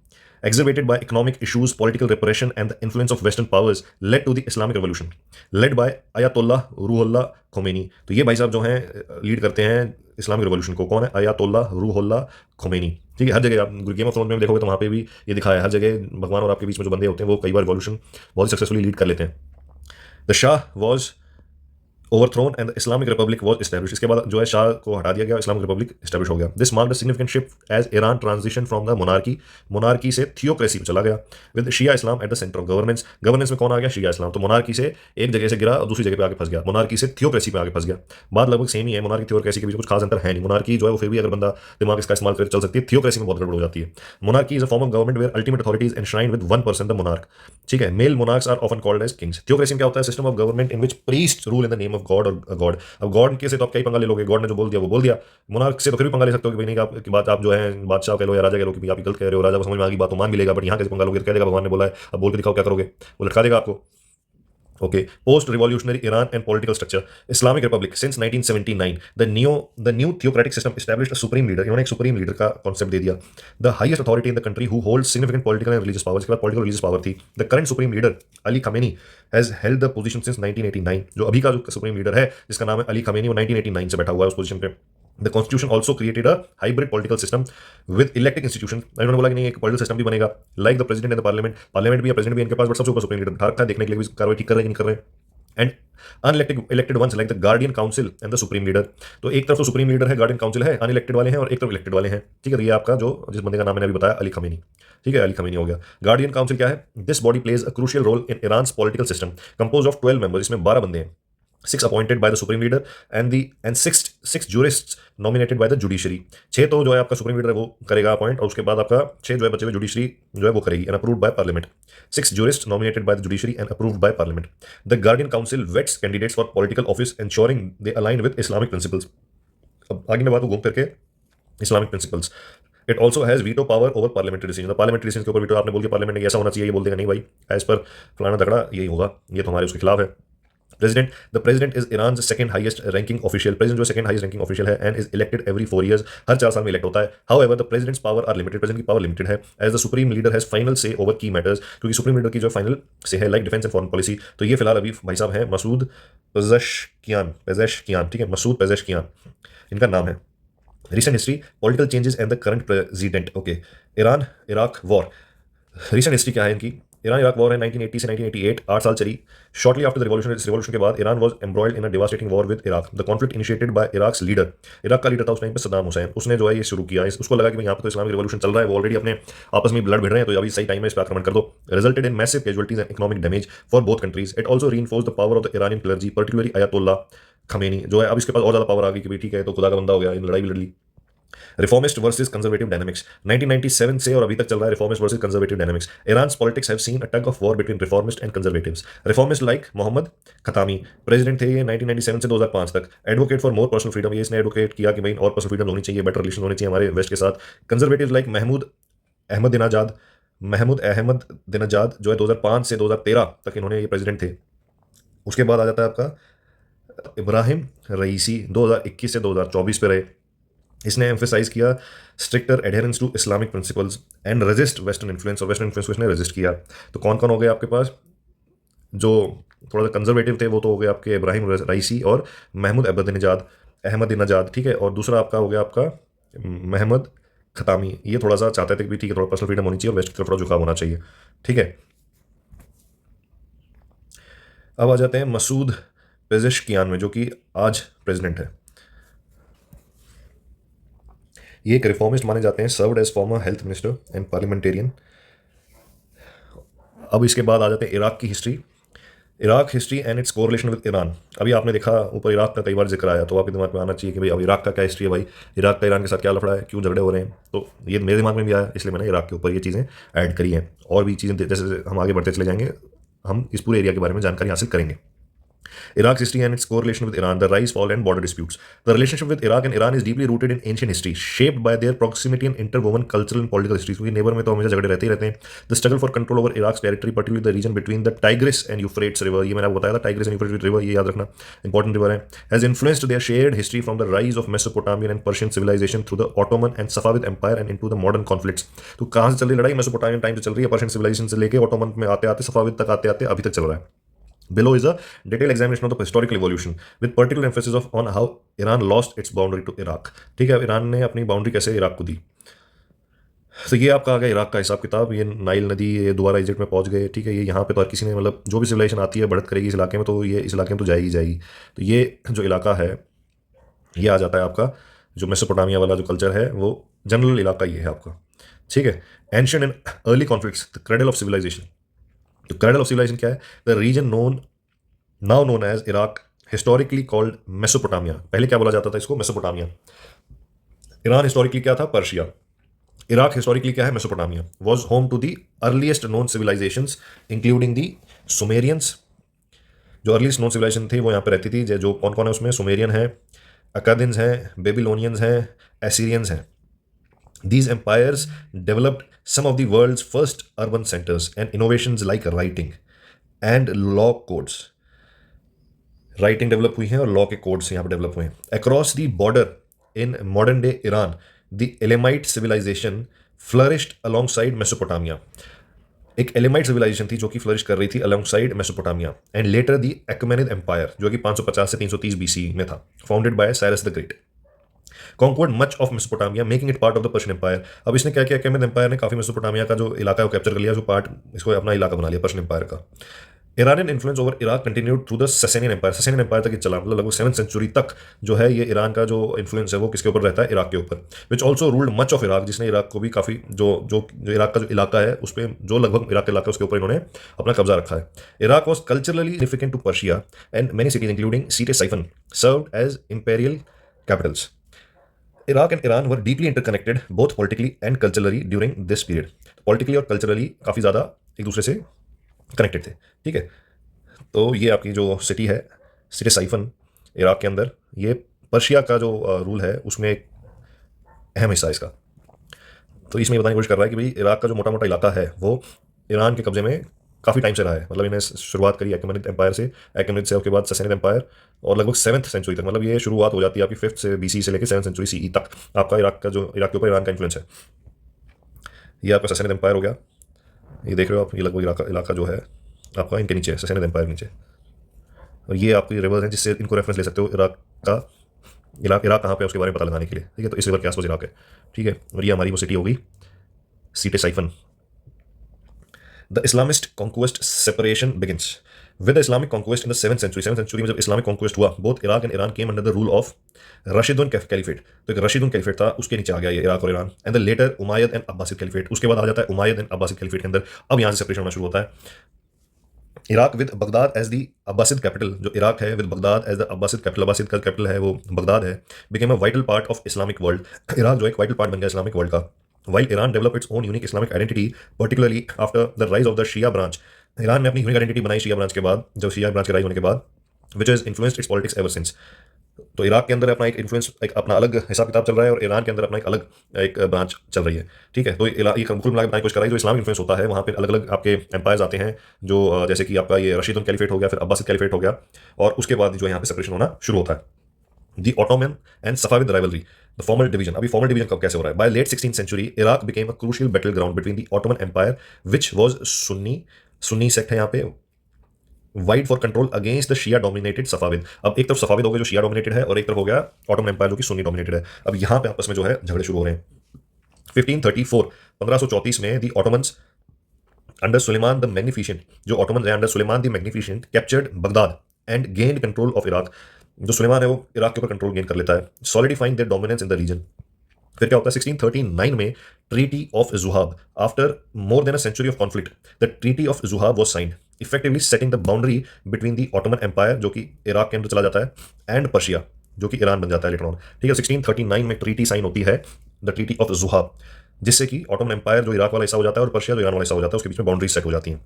exacerbated by economic issues, political repression, and the influence of Western powers, led to the Islamic Revolution, led by Ayatollah Ruhollah Khomeini। तो ये भाई साहब जो हैं लीड करते हैं इस्लामिक रिवॉल्यूशन को। कौन है? अयातोल्लाह रूहुल्लाह खोमेनी, ठीक है। हर जगह आप गेम ऑफ थ्रोन में देखोगे तो वहाँ पे भी ये दिखाया है, हर जगह भगवान और आपके बीच में जो बंदे होते हैं वो कई बार रिवॉल्यूशन बहुत सक्सेसफुली लीड कर लेते हैं। The Shah was overthrown and Islamic Republic was establish. इसके बाद जो है शाह को हटा दिया गया, इस्लामिक रिपब्लिक एस्टैब्लिश हो गया। This marked a significant shift as Iran transition from the monarchy से थियोक्रेसी में चला गया, with Shia Islam at the centre of governance. Governance में कौन आ गया? शिया इस्लाम। तो मोनार्की से एक जगह से गिरा और दूसरी जगह पे आके फंस गया, मोनार्की से थियोक्रेसी पे आके फंस गया। बात लगभग सेम ही है, मोनार्की थियोक्रेसी के बीच कुछ खास अंतर है नहीं। मोनार्की जो है वो फिर भी अगर बंदा दिमाग इसका इस्तेमाल करके चल सकती है, थियोक्रेसी में बहुत गड़बड़ हो जाती है। Monarchy is a form of government where ultimate authority is enshrined with one person, the monarch, ठीक है। Male monarchs are often called as kings. Theocracy में क्या होता है? System of government in which priest rule in the name of God और God. अब God के से तो आप कई पंगा ले लोगे, गॉड ने जो बोल दिया वो बोल दिया। मोनार्क से तो फिर भी पंगा ले सकते हो कि भाई नहीं, आपकी बात आप जो है बादशाह कह लो या राजा कह लो कि भाई आप गलत कह रहे हो, राजा को समझ में आ गई बात तो मान भी लेगा, बट यहाँ कैसे पंगा लोगे? तो कह देगा भगवान ने बोला है, अब बोल के दिखाओ क्या करोगे, वो लटका देगा आपको। Okay, post revolutionary Iran and political structure. Islamic Republic since 1979, the new theocratic system established a supreme leader. इन्होंने एक सुप्रीम लीडर का कॉन्सेप्ट दे दिया। The highest authority in the country who hold significant political and religious power. इसके बाद political religious power थी। The current supreme leader Ali Khamenei has held the position since 1989। जो अभी का जो सुप्रीम लीडर है जिसका नाम है अली खमेनी, वो 1989 से बैठा हुआ है उस पोजीशन पे। The constitution also created a hybrid political system with elected institution. इन्होंने बोला कि नहीं, एक पॉलिटिकल सिस्टम भी बनेगा like the president and the parliament. Parliament भी है, प्रेसिडेंट भी इनके पास, बट सबसे ऊपर सुप्रीम लीडर बैठा रखा है, देखने के लिए भी कार्रवाई ठीक कर रहे हैं कि नहीं कर रहे हैं। And unelected elected ones like the guardian council and the supreme leader. तो एक तरफ तो सुप्रीम लीडर है, गार्डियन काउंसिल है, अनइलेक्टेड वाले हैं, और एक तरफ इलेक्टेड वाले हैं, ठीक है। तो ये आपका जो जिस बंदे का नाम मैंने अभी बताया अली खमेनी, ठीक है, अली खमेनी हो गया। गार्डियन काउंसिल क्या है? This body plays a crucial role in Iran political system, compose of 12 members. इसमें 12 बंदे हैं, 6 appointed by the supreme leader and 6 jurists nominated by the judiciary. 6 तो जो है आपका सुप्रीम लीडर वो करेगा अपॉइंट, और उसके बाद आपका 6 जो है बचे हुए जुडिशरी जो है वो करेगी, and approved by parliament. 6 jurists nominated by the judiciary and approved by parliament. The Guardian Council vets candidates for political office, ensuring they align with Islamic principles. अब आगे मैं बात को घूम फिर के Islamic principles. It also has veto power over parliamentary decision. Parliamentary decision के ऊपर वीटो, आपने बोल दिया पार्लियामेंट ने ऐसा होना चाहिए, ये बोल देगा नहीं भाई एज पर फलाना तगड़ा यही होगा, ये तो हमारे उसके खिलाफ है। President, the president is Iran second highest ranking official. President जो सेकंड हाईएस्ट रैंकिंग ऑफिशियल है and is elected every 4 years। हर 4 साल में इलेक्ट होता है। However the president's power are limited. President की पावर लिमिटेड है, as the supreme leader has final say over key matters, क्योंकि सुप्रीम लीडर की जो फाइनल से है like defence and foreign policy. तो ये फिलहाल अभी भाई साहब हैं मसूद पेजेश्कियान, ठीक है, मसूद पेजेश्कियान इनका नाम है। Recent history, political changes and the current president. Okay, Iran Iraq war. Recent history क्या है इनकी? ईरान इराक वॉर है 1980 से 1988, 8 साल चली। शॉर्टली आफ्टर द रिवॉल्यूशन, इस रिवॉल्यूशन के बाद Iran was embroiled in a devastating war with Iraq. The conflict initiated by Iraq's leader. Iraq का लीडर था उस टाइम पे सद्दाम हुसैन, उसने जो है ये शुरू किया। उसको लगा कि भाई यहाँ पे तो इस्लामिक रिवॉल्यूशन चल रहा है, वो ऑलरेडी अपने आपस में ब्लड भिड़ रहे हैं, तो अभी सही टाइम है इस पर आक्रमण कर दो। Resulted in massive casualties and economic damage for both countries. It also reinforced the power of the Iranian clergy, particularly अयातोल्लाह Khamenei. जो है अब इसके पास और ज़्यादा पावर आ गई कि भाई ठीक है तो खुदा का बंदा हो गया, इन लड़ाई भी लड़ ली। रिफॉर्मिस्ट वर्सेस कंजर्वेटिव डायनामिक्स 1997 से और अभी तक चल रहा है reformist versus conservative dynamics. Iran's politics have seen a tug of war between reformist and conservatives. Reformist like Mohammad Khatami president थे ये 1997 से 2005 तक. Advocate for more personal freedom, ये इसने एडवोकेट किया कि भाई और पर्सनल फ्रीडम होनी चाहिए, बेटर रिलेशन होने चाहिए हमारे वेस्ट के साथ. कंजर्वेटिव लाइक महमूद अहमद दिनजाद जो है 2005 से 2013 तक इन्होंने ये प्रेसिडेंट थे. उसके बाद आ जाता है आपका इब्राहिम रईसी 2021 से 2024 पे रहे. इसने एम्फेसाइज किया stricter adherence to Islamic principles and resist western influence, और वेस्टर्न इन्फ्लुएंस को इसने रेजिस्ट किया. तो कौन कौन हो गए आपके पास जो थोड़ा सा कंजर्वेटिव थे? वो तो हो गए आपके इब्राहिम रईसी और महमूद अहमद नजाद, ठीक है. और दूसरा आपका हो गया आपका महमद खतामी. ये थोड़ा सा चाहते थे कि भी ठीक है थोड़ा पर्सनल फ्रीडम होनी चाहिए और वेस्ट की तरफ थोड़ा झुकाव होना चाहिए, ठीक है. अब आ जाते हैं मसूद पेजेश्कियान में, जो कि आज प्रेसिडेंट है. ये एक रिफॉर्मिस्ट माने जाते हैं, served as former health minister and parliamentarian. अब इसके बाद आ जाते हैं इराक की history. Iraq history and its correlation with Iran. अभी आपने देखा ऊपर इराक का कई बार जिक्र आया, तो आपके दिमाग में आना चाहिए कि भाई अब इराक का क्या हिस्ट्री है, भाई इराक का ईरान के साथ क्या लफड़ा है, क्यों झगड़े हो रहे हैं. तो ये मेरे दिमाग में भी आया, इसलिए मैंने इराक के ऊपर ये चीज़ें ऐड करी हैं. और भी चीज़ें जैसे हम आगे बढ़ते चले जाएंगे हम इस पूरे एरिया के बारे में जानकारी हासिल करेंगे. Iraq's history and its correlation with Iran, the rise, fall, and border disputes. The relationship with Iraq and Iran is deeply rooted in ancient history, shaped by their proximity and interwoven cultural and political histories. क्योंकि neighbour में तो हमेशा झगड़े रहते ही रहते हैं. The struggle for control over Iraq's territory, particularly the region between the Tigris and Euphrates river, ये मैंने आपको बताया था, Tigris and Euphrates river, ये याद रखना, important river है, has influenced their shared history from the rise of Mesopotamian and Persian civilization through the Ottoman and Safavid empire and into the modern conflicts. तो कहाँ से चल रही लड़ाई? मेसोपोटामियन टाइम से चल रही है, पर्शियन सिविलाइजेशन से लेके ऑटोमन में आते आते सफाविद तक आते आते अभी तक चल रहा है. Below is a detailed examination of the historical evolution with particular emphasis on how Iran lost its boundary to Iraq. ठीक है, ईरान ने अपनी बाउंड्री कैसे इराक को दी. तो ये आपका आ गया इराक का हिसाब किताब. ये नाइल नदी ये दोबारा इजिप्ट में पहुंच गए, ठीक है. ये यहाँ पे तो हर किसी ने मतलब जो भी सिविलाइजेशन आती है बढ़त करेगी इस इलाके में, तो ये इस इलाके में तो जाएगी जाएगी. तो ये जो इलाका है ये आ जाता है आपका जो मेसोपोटामिया वाला जो कल्चर है वो जनरल इलाका ये है आपका, ठीक है. Ancient and early conflicts, the cradle of civilisation. तो क्रेडल ऑफ सिविलाइजेशन क्या है? The region now known as Iraq, historically called Mesopotamia. पहले क्या बोला जाता था इसको? मेसोपोटामिया. ईरान हिस्टोरिकली क्या था? पर्शिया. इराक हिस्टोरिकली क्या है? Mesopotamia. Was home to the earliest known civilisations including the Sumerians. जो अर्लीस्ट नोन सिविलाइजेशन थी वो यहाँ पे रहती थी. जो कौन कौन है उसमें? सुमेरियन है, अकादिन्स हैं, बेबीलोनियंस हैं, एसीरियंस हैं. These empires developed some of the world's first urban centers and innovations like writing and law codes. Writing develop हुई है और लॉ के कोड्स यहाँ पे डेवलप हुए हैं. Across the border in modern day Iran the Elamite civilization flourished alongside Mesopotamia. एक Elamite civilisation थी जो कि फ्लरिश कर रही थी alongside Mesopotamia. And later the Achaemenid empire जो कि 550 से 330 BC में था, founded by Cyrus the great. Conquered much of Mesopotamia making it part of the Persian empire. अब इसने क्या किया? अकेमेनिड एम्पायर ने काफी मेसोपोटामिया का जो इलाका है वो कैप्चर कर लिया, जो पार्ट इसको अपना इलाका बना लिया पर्शियन एम्पायर का. Iranian influence over Iraq continued through the Sasanian empire. Sasanian empire तक ये चला, मतलब लगभग 7th सेंचुरी तक जो है ये ईरान का जो इन्फ्लुएंस है वो किसके ऊपर रहता है? इराक के ऊपर. Which also ruled much of Iraq, जिसने इराक को भी काफ़ी जो इराक का जो इलाका है उस पर जो लगभग इराक का इलाका है उसके ऊपर इन्होंने अपना कब्जा रखा है. Iraq was culturally significant to Persia and many cities including Ctesiphon served as imperial capitals. Iraq and Iran were deeply interconnected both politically and culturally during this period. Politically और culturally काफ़ी ज़्यादा एक दूसरे से connected थे, ठीक है. तो ये आपकी जो सिटी है सिटी साइफन इराक के अंदर, ये पर्शिया का जो रूल है उसमें एक अहम हिस्सा है इसका. तो इसमें बताने की कोशिश कर रहा है कि भाई इराक का जो मोटा मोटा इलाका है वो ईरान के कब्जे में काफ़ी टाइम से रहा है. मतलब इन्हें शुरुआत करी एक्मेनिड एम्पायर से, एक्मेनिड से उसके बाद ससेनिड एम्पायर, और लगभग 7th सेंचुरी तक, मतलब ये शुरुआत हो जाती है आपकी 5th से BC से लेकर 7th सेंचुरी CE तक आपका इराक का जो इराक के ऊपर ईरान का इन्फ्लुएंस है. ये आपका ससेनिड एम्पायर हो गया, ये देख रहे हो आप. ये लगभग इलाका जो है आपका इनके नीचे है, ससेनिड एम्पायर नीचे. और ये आपकी रिवर्स हैं जिससे इनको रेफरेंस ले सकते हो इराक का. इराक कहाँ पे है उसके बारे में पता लगाने के लिए, ठीक है. तो इस रिवर के आसपास इराक है, ठीक है. और ये हमारी वो सिटी हो गई सीटे siphon. The Islamist conquest separation begins with the Islamic conquest in the 7th century. 7th century में जब इस्लामिक कॉन्क्वेस्ट हुआ, both Iraq and Iran came under the rule of Rashidun Caliphate. तो एक रशीदुन कैलिफेट था, उसके नीचे आ गया ये इराक और Iran. And the later Umayyad and Abbasid caliphate. उसके बाद आ जाता है उमायद एंड अब्बासिद कैलिफेट के अंदर. अब यहाँ से सेपरेशन होना शुरू होता है. Iraq with Baghdad as the Abbasid capital, जो इराक है with Baghdad as the Abbasid capital, Abbasid का कैपिटल है वो बगदाद है, became a vital part of Islamic world. Iraq जो एक वाइटल पार्ट बन गया इस्लामिक वर्ल्ड का। While Iran develop its own unique Islamic identity particularly after the rise of the Shia branch, Iran ने अपनी यूनिक आइडेंटिटी बनाई शिया branch के बाद, जब शिया ब्रांच के राइज होने के बाद, which is influenced it's politics ever since. तो इराक के अंदर अपना एक इन्फ्लुएंस, एक अपना अलग हिसाब किताब चल रहा है, और ईरान के अंदर अपना एक अलग एक ब्रांच चल रही है। ठीक है, तो ये कुल मिला के बताने की कोशिश कर रहा है, जो इस्लामिक इन्फ्लुएंस होता है वहाँ पे अलग अलग आपके एम्पायर्स आते हैं, जो जैसे कि आपका ये रशीदुल कैलिफेट हो गया, फिर अब्बासिद कैलिफेट हो गया, और उसके बाद जो यहाँ पे सेपरेशन होना शुरू होता है। The Ottoman and Safavid rivalry, the formal division. अभी फॉर्मल डिवीजन कब कैसे हो रहा है? By late 16th century Iraq became a crucial battle ground between the Ottoman empire which was Sunni sect है यहाँ पे, vied for control against the Shia dominated Safavid. अब एक तरफ सफाविद हो गया जो शिया डोमिनेटेड है, और एक तरफ हो गया ऑटोमन एम्पायर जो कि सुन्नी डोमिनेटेड है। अब यहाँ पे आपस में जो है झगड़े शुरू हो रहे हैं। 1534 में the Ottomans under Suleiman the magnificent, जो ऑटोमन है under Suleiman the magnificent captured Baghdad and gained control of Iraq. जो सुलेमान है वो इराक के ऊपर कंट्रोल गेन कर लेता है, solidifying their dominance in the region. फिर क्या होता है 1639 में treaty of Zuhab, after more than a century of conflict the treaty of Zuhab was signed, effectively setting the boundary between the Ottoman empire जो कि इराक के अंदर चला जाता है एंड पर्शिया जो कि ईरान बन जाता है लेटर ऑन। ठीक है, 1639 में ट्रीटी साइन होती है, द ट्रीटी ऑफ जुहाब, जिससे कि ऑटोमन एम्पायर जो इराक वाला हिस्सा हो जाता है और पर्शिया जो ईरान वाला हिस्सा हो जाता है, उसके बीच में बाउंड्री सेट हो जाती हैं।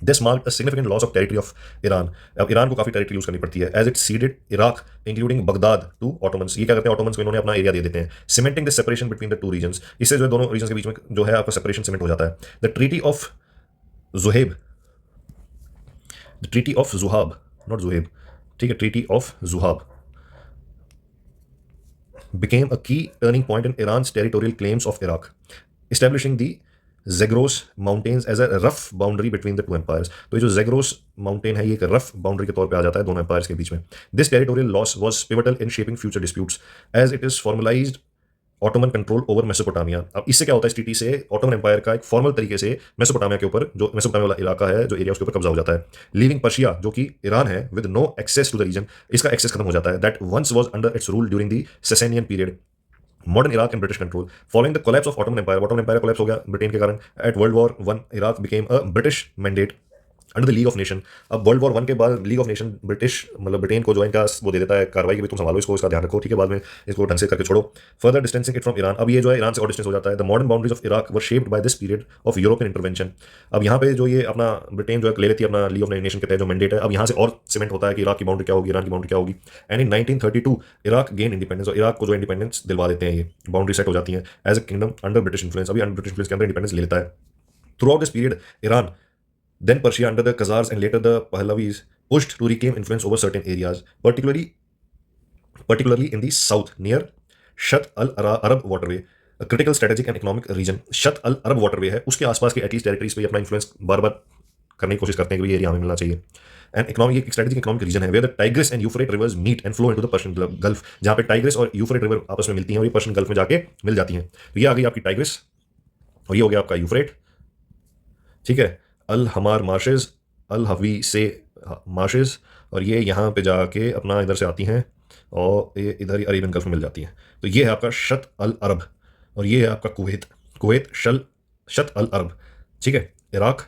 This marked a significant loss of territory of Iran. अब ईरान को काफी टेरिटरी यूज करनी पड़ती है, as it ceded Iraq including Baghdad to Ottomans. ये क्या करते हैं ऑटोमन्स को, इन्होंने अपना एरिया दे देते हैं, cementing the separation between the two reasons. इससे जो है दोनों रीजन के बीच में जो है आपका सेपरेशन सीमेंट हो जाता है। The treaty of Zuheb, the treaty of Zuhab, not Zuheb, ठीक है, treaty of Zuhab became a key turning point in Iran's territorial claims of Iraq, establishing the Zagros Mountains as a rough boundary between the two empires। तो ये जो Zagros Mountain है ये एक rough boundary के तौर पे आ जाता है दोनों एम्पायर्स के बीच में। This territorial loss was pivotal in shaping future disputes as it is formalized Ottoman control over Mesopotamia. अब इससे क्या होता है, इस ट्रीटी से ऑटोमन एम्पायर का एक फॉर्मल तरीके से मेसोपोटामिया के ऊपर, जो मेसोपोटामिया वाला इलाका है, जो एरिया उसके ऊपर कब्जा हो जाता है। लीविंग पर्शिया जो कि ईरान है with no access to the region, इसका एक्सेस खत्म हो जाता है, that once was under its rule during the Sasanian period, modern Iraq and British control. Following the collapse of Ottoman empire collapse हो गया ब्रिटेन के कारण। At World War one Iraq became a British mandate under the League of Nation. अब World war 1 के बाद League of Nation British मतलब Britain को जो इनका वो दे देता है कार्रवाई की, तुम संभालो इसको, इसका ध्यान रखो, ठीक है, बाद में इसको ढंग से करके छोड़ो। Further distancing it from Iran, अब ये जो है ईरान से और डिस्टेंस हो जाता है। The modern boundaries of Iraq were shaped by this period of European intervention. अब यहाँ पे जो ये अपना ब्रिटेन जो है ले लेती है अपना लीग ऑफ नेशन के तहत जो मैंडेट है, अब यहाँ से और सीमेंट होता है कि इराक की बाउंड्री क्या होगी, ईरान की बाउंड्री क्या होगी। And in 1932 Iraq gain independence, और इराक को जो इंडिपेंडेंस दिलवा देते हैं, ये बाउंड्री सेट हो जाती है as a kingdom under British influence. अभी अंडर ब्रिटिश इन्फ्लुएंस के अंदर इंडिपेंडेंस ले लेता है। Throughout this period Iran, then Persia under the Khazars and later the Pahlavis pushed to reclaim influence over certain areas, particularly in the south near Shat al-Arab waterway, a critical strategic and economic region। Shat al-Arab waterway है, उसके आसपास के at least territories पे अपना influence बार बार करने की कोशिश करते हैं कि ये एरिया हमें मिलना चाहिए। एंड इकोनॉमिक एक स्ट्रेटेजिक इकोनॉमिक रीजन है, where the Tigris and Euphrate rivers meet and flow into the Persian Gulf, जहाँ पे टाइग्रिस और यूफ्रेट रिवर आपस में मिलती हैं और ये पर्शियन गल्फ में जाके मिल जाती हैं। तो ये आ गई आपकी टाइग्रिस और ये हो गया आपका यूफ्रेट, ठीक है, अल हमार मार्शेज, अल हवी से मार्शेज, और ये यहाँ पे जाके अपना इधर से आती हैं और ये इधर ही अरेबियन गल्फ में मिल जाती हैं। तो ये है आपका शत अल अरब, और ये है आपका कुवैत शत अल अरब, ठीक है, Iraq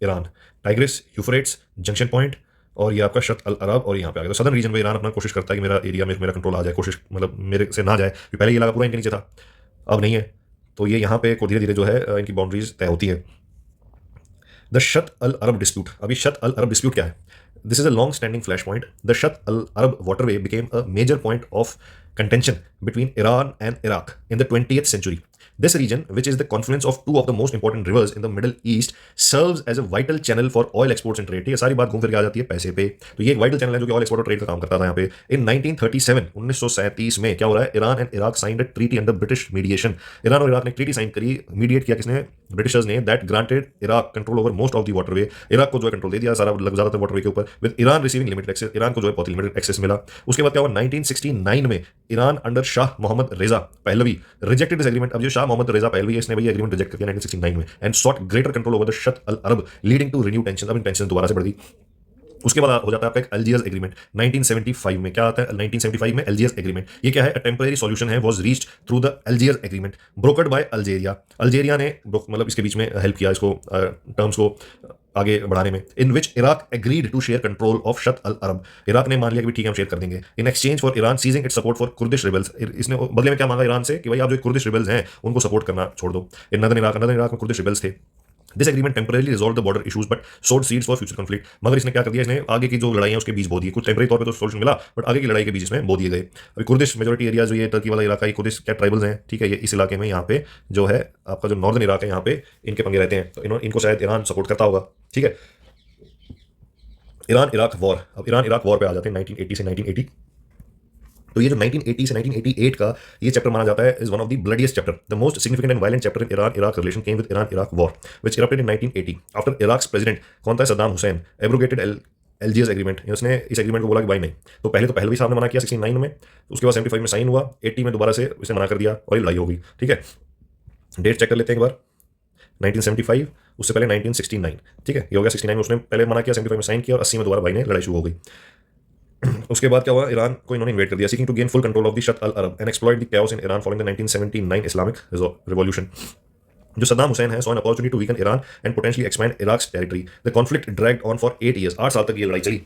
Iran, Tigris Euphrates junction point, और ये आपका शत अल अरब, और यहाँ पे आ गया। तो सदर्न रीजन में ईरान अपना कोशिश करता है कि मेरा एरिया में मेरा कंट्रोल आ जाए, कोशिश मतलब मेरे से ना जाए, पहले ये इलाका पूरा इनके नीचे था, अब नहीं है, तो ये यहाँ पे धीरे धीरे जो है इनकी बाउंड्रीज तय होती है। The Shatt al Arab dispute, अभी शत अल अरब डिस्प्यूट क्या है? This is a long standing flash point. The Shatt al Arab waterway became a major point of contention between Iran and Iraq in the 20th century. This region, which is the confluence of two of the most important rivers in the Middle East, serves as a vital channel for oil exports and trade। ये सारी बात घूम फिर के आ जाती है पैसे पे, तो ये एक वाइटल चैनल है जो कि ऑयल एक्सपोर्ट और ट्रेड का काम करता था यहाँ पे। इन 1937 में क्या हो रहा है, Iran and Iraq signed a treaty under British mediation. Iran और इराक ने ट्रीटी साइन करी, मीडिएट किया किसने, ब्रिटिशर्स ने, that granted Iraq control over most of the waterway. Iraq को जो है कंट्रोल दे दिया सारा ज्यादातर वाटरवे के ऊपर, with Iran receiving limited access, Iran को जो है बहुत लिमिटेड एक्सेस मिला। उसके बाद क्या हुआ, 1969 में ईरान अंडर शाह मोहम्मद रेजा पहलवी रिजेक्टेड दिस एग्रीमेंट। अब जो शाह मोहम्मद रेजा पहलवी है, इसने भाई एग्रीमेंट रिजेक्ट कर दिया 1969 में, and sought greater control over the Shatt al Arab leading to renew tension. अब इन टेंशन दोबारा से बढ़ गई। उसके बाद हो जाता है आपका एक अल्जियर्स एग्रीमेंट 1975 में। क्या आता है 1975 में अल्जियर्स एग्रीमेंट? ये क्या है, अ टेम्परेरी सॉल्यूशन है, was reached through the Algiers agreement brokered by Algeria. Algeria ने मतलब इसके बीच में हेल्प किया, इसको टर्म्स को आगे बढ़ाने में, in which Iraq agreed to share control of Shatt al Arab. Iraq ने मान लिया कि भी ठीक है हम शेयर कर देंगे, in exchange for Iran ceasing its support for Kurdish rebels. इसने बदले में क्या मांगा ईरान से कि भाई आप जो कुर्दिश रिबल्स हैं उनको सपोर्ट करना छोड़ दो। इन नदन इराक में कुर्दिश रिबल्स थे। This agreement temporarily resolve the border issues but सोड सीड्स फॉर फ्यूचर कॉन्फ्लिक्ट। मगर इसने क्या कर दिया, इसने आगे की जो लड़ाई है उसके बीज बो दिए। कुछ टेम्पररी तौर पे तो सोल्यूशन मिला, बट आगे की लड़ाई के बीच इसमें बो दिए गए। अभी कुर्दिश मेजोरिटी एरिया जो ये टर्की वाला इलाका है, कुर्दिश क्या ट्राइबल्स हैं, ठीक है, ये इस इलाके में यहाँ पे जो है आपका जो नॉर्दर्न इराक है यहाँ पे इनके पंगे रहते हैं, तो इनको शायद ईरान सपोर्ट करता होगा, ठीक है। ईरान इराक वॉर, अब ईरान इराक वॉर पे आ जाते हैं 1980 से 1980। तो ये जो 1980 से 1988 का ये चैप्टर माना जाता है is one of the bloodiest chapter, the most significant and violent chapter in Iran Iraq relation came with Iran Iraq war which erupted in 1980 after Iraq's president कौन था, Saddam Hussein abrogated Algiers agreement. उसने इस agreement को बोला कि भाई नहीं, तो पहले भी साहब ने मना किया 69 में, उसके बाद 75 में साइन हुआ, 80 में दोबारा से इसने मना कर दिया और ये लड़ाई हो गई, ठीक है। डेट चेक कर लेते हैं एक बार, 1975, उससे पहले 1969, ठीक है, ये हो गया 69 में उसने पहले मना किया, 75 में साइन किया और 80 में दोबारा भाई ने लड़ाई शुरू हो गई। उसके बाद क्या हुआ, ईरान को इन्होंने इन्वेट कर दिया, seeking to gain full control of the Shatt al Arab and exploit the chaos in Iran following the 1979 Islamic revolution. जो सद्दाम हुसैन है saw an opportunity to weaken Iran and potentially expand Iraq's territory. The conflict dragged on for 8 years, 8 साल तक ये लड़ाई चली,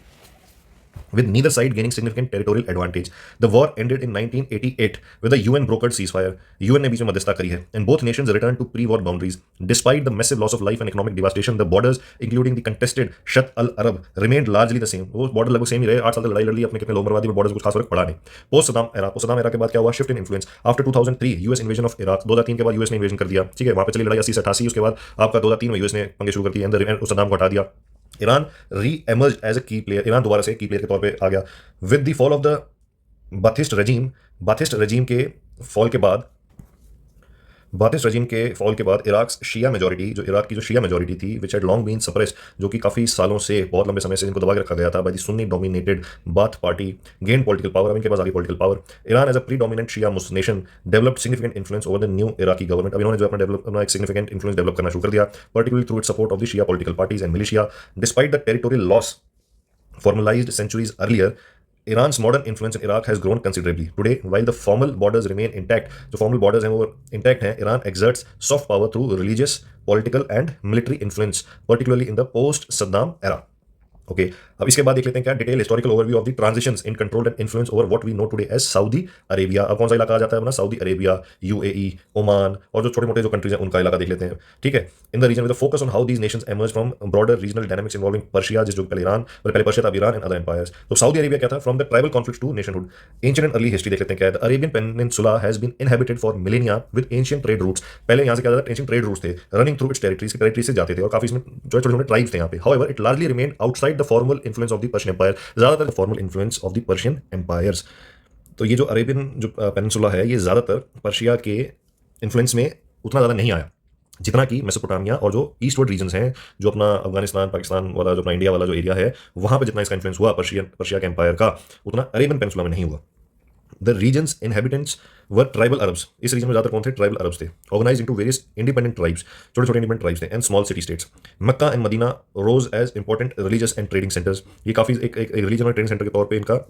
with neither side gaining significant territorial advantage. The war ended in 1988 with a UN brokered ceasefire. UN ने बीच में मध्यस्थता करी है and both nations returned to pre-war boundaries. Despite the massive loss of life and economic devastation, the borders, including the contested Shat al-Arab, remained largely the same. वो border लगभग same ही रहे, 8 साल तक लड़ाई लड़ ली, अपने कितने लोग बर्बादी में बॉर्डर कुछ खास फर्क पड़ा नहीं। पोस्ट सदाम एरा के बाद क्या हुआ, shift in influence after 2003 US invasion of Iraq. 2003 के बाद यूएस ने इन्वेजन कर दिया, ठीक है, वहां पे चली लड़ाई 80 से 88, उसके बाद आपका 2003 में यूएस ने पंगे शुरू कर दिए, अंदर सद्दाम को हटा दिया। ईरान री एमर्ज एज अ की प्लेयर, ईरान दोबारा से की प्लेयर के तौर पे आ गया with the fall of the Baathist regime के फॉल के बाद, इराक शिया मेजॉरिटी, जो इराक की जो शिया मेजॉरिटी थी which had long been suppressed, जो कि काफ़ी सालों से, बहुत लंबे समय से इनको दबा के रखा गया था by the Sunni dominated Baath party, gain political power, अब इनके पास आ गई political power. Iran as a predominant Shia Muslim nation developed significant influence over the new Iraqi government. अब इन्होंने जो अपना एक सिग्निफिकेंट इन्फ्लुएंस डेवलप करना शुरू कर दिया, particularly through it support of the Shia political parties and militia. Despite the territorial loss formalized centuries earlier, Iran's modern influence in Iraq has grown considerably. Today, while the formal borders remain intact, जो formal borders हैं वो intact हैं, Iran exerts soft power through religious, political and military influence, particularly in the post-Saddam era. Okay, अब इसके बाद देख लेते हैं क्या detail historical overview of the transitions in control and influence over what we know today as Saudi Arabia. अब कौन सा इलाका आ जाता है अपना, सऊदी अरेबिया, यूएई, ओमान और जो छोटे मोटे जो कंट्रीज हैं उनका इलाका देख लेते हैं, ठीक है। In the region with focus on how these nations emerge from broader regional dynamics involving Persia, जिस जो पहले पर्शिया था, ईरान एंड अदर एम्पायर्स। तो सऊदी अरेबिया क्या था, from the tribal conflict to nationhood. Ancient and early history देख लेते हैं क्या है। The Arabian peninsula has been inhabited for millennia with ancient trade routes. पहले यहाँ से क्या था, एंशिएंट ट्रेड रूट्स थे रनिंग थ्रू इट्स टेरिटरी से जाते थे और काफी इसमें जो छोटे छोटे ट्राइब्स थे यहाँ पे। However it largely remained outside the formal influence of the Persian empire, ज्यादातर formal influence of the Persian empires. तो ये जो अरेबियन जो पेनिनसुला है ये ज्यादातर पर्शिया के इन्फ्लुएंस में उतना ज्यादा नहीं आया जितना कि मेसोपोटामिया और जो ईस्टवर्ड रीजन्स हैं, जो अपना अफगानिस्तान पाकिस्तान वाला जो अपना इंडिया वाला जो एरिया है वहां पे जितना इसका इन्फ्लुएंस हुआ पर्शिया के एम्पायर का, उतना अरेबियन पेनिनसुला में नहीं हुआ। The regions inhabitants were tribal Arabs. इस रीजन में ज्यादा कौन थे, ट्राइबल अरब्स थे, organise into various independent tribes, छोटे छोटे इंडिपेंडेंट ट्राइब्स थे and small city states. Mecca and Medina rose as important religious and trading centres, ये काफी एक रिलीजन और ट्रेडिंग सेंटर के तौर पे इनका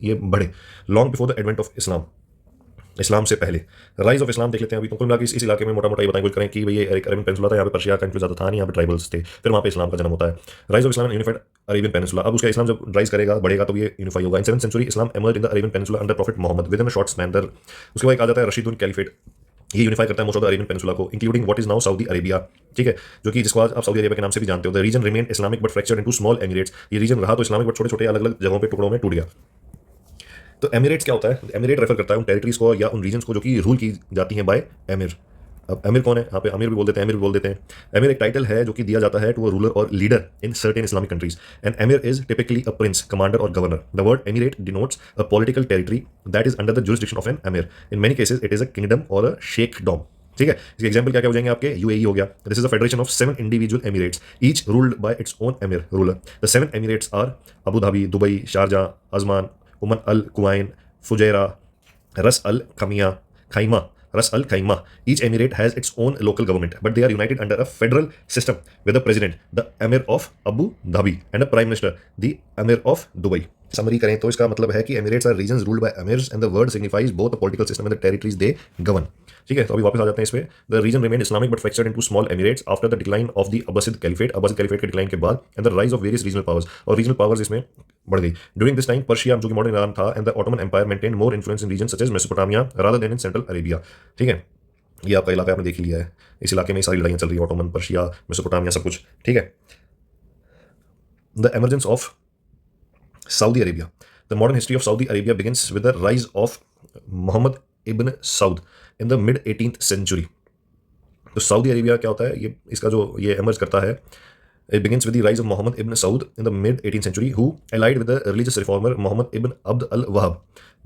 ये बढ़े long before the advent of Islam से पहले। राइज ऑफ इस्लाम देख लेते हैं। अभी तो कुल मिला के इस इलाके में मोटा मोटा ये बताएं करें कि भाई ये अरेबियन पेनिनसुला था, यहाँ पे पर्शिया का इन्फ्लुएंस ज़्यादा था नहीं, यहाँ पे ट्राइबल्स थे, फिर वहाँ पे इस्लाम का जन्म होता है। Rise of Islam unified Arabian peninsula. अब उसका इस्लाम जब राइज करेगा बढ़ेगा तो ये यूनिफाई होगा। In 7th century Islam emerge in the Arabian peninsula under prophet Muhammad within a short span. उसके बाद एक आ जाता है रशीदुल कैलिफेट, ये यूनिफाई करता है most of the Arabian peninsula को including what is now Saudi Arabia, ठीक है, जो कि जिसको आज आप सऊदी अरेबिया के नाम से भी जानते हो। The region remain Islamic but fractured into small emirates. ये रीजन रहा तो इस्लामिक बट छोटे छोटे अलग अलग जगहों पे टुकड़ों में टूट गया। तो एमिरेट्स क्या होता है, एमिरेट रेफर करता है उन टेरिटरीज को या उन रीजन्स को जो कि रूल की जाती हैं बाय एमिर। अब एमिर कौन है, यहाँ पे अमीर भी बोल देते हैं, एमिर भी बोल देते हैं। एमिर एक टाइटल है जो कि दिया जाता है टू अ रूलर और leader in certain Islamic countries and emir is typically a prince, commander और governor. The word emirate denotes a political territory that is under the jurisdiction of an emir. In many cases it is a kingdom और a शेखडॉम, ठीक है। इसके example क्या क्या हो जाएंगे आपके, यूएई हो गया, this is a federation of 7 individual emirates each ruled by its own emir ruler. The 7 emirates are Abu Dhabi, Dubai, Sharjah, Ajman, Umm al Quwain, Fujairah, Ras al Khaimah. Each emirate has its own local government, but they are united under a federal system with a president, the Emir of Abu Dhabi, and a prime minister, the Emir of Dubai. Summary करें तो इसका मतलब है कि emirates are regions ruled by emirs and the word signifies both the political system and the territories they govern. ठीक है, तो अभी वापस आ जाते हैं इस पे। The region remain Islamic but fractured into small emirates after the decline of the Abbasid caliphate, Abbasid caliphate के डिक्लाइन के बाद, and the rise of various regional powers, और रीजनल पावर्स इसमें बढ़ गई। ड्यूरिंग दिस टाइम पर्शिया, जो कि modern Iran था, and the Ottoman empire maintain more influence in region such as Mesopotamia rather than in central Arabia. ठीक है, ये आपका इलाका आपने देख ही लिया है, इस इलाके में सारी लड़ाइयाँ चल रही है, ऑटोमन, पर्शिया, मेसोपोटामिया, सब कुछ। ठीक है, the emergence of Saudi Arabia. The modern history of Saudi Arabia begins with the rise of Muhammad ibn Saud in the mid 18th century. तो सऊदी अरेबिया क्या होता है, ये इसका जो ये एमर्ज करता है, it begins with the rise of Muhammad ibn Saud in the mid 18th century, who allied with the religious reformer Muhammad ibn Abd al-Wahhab.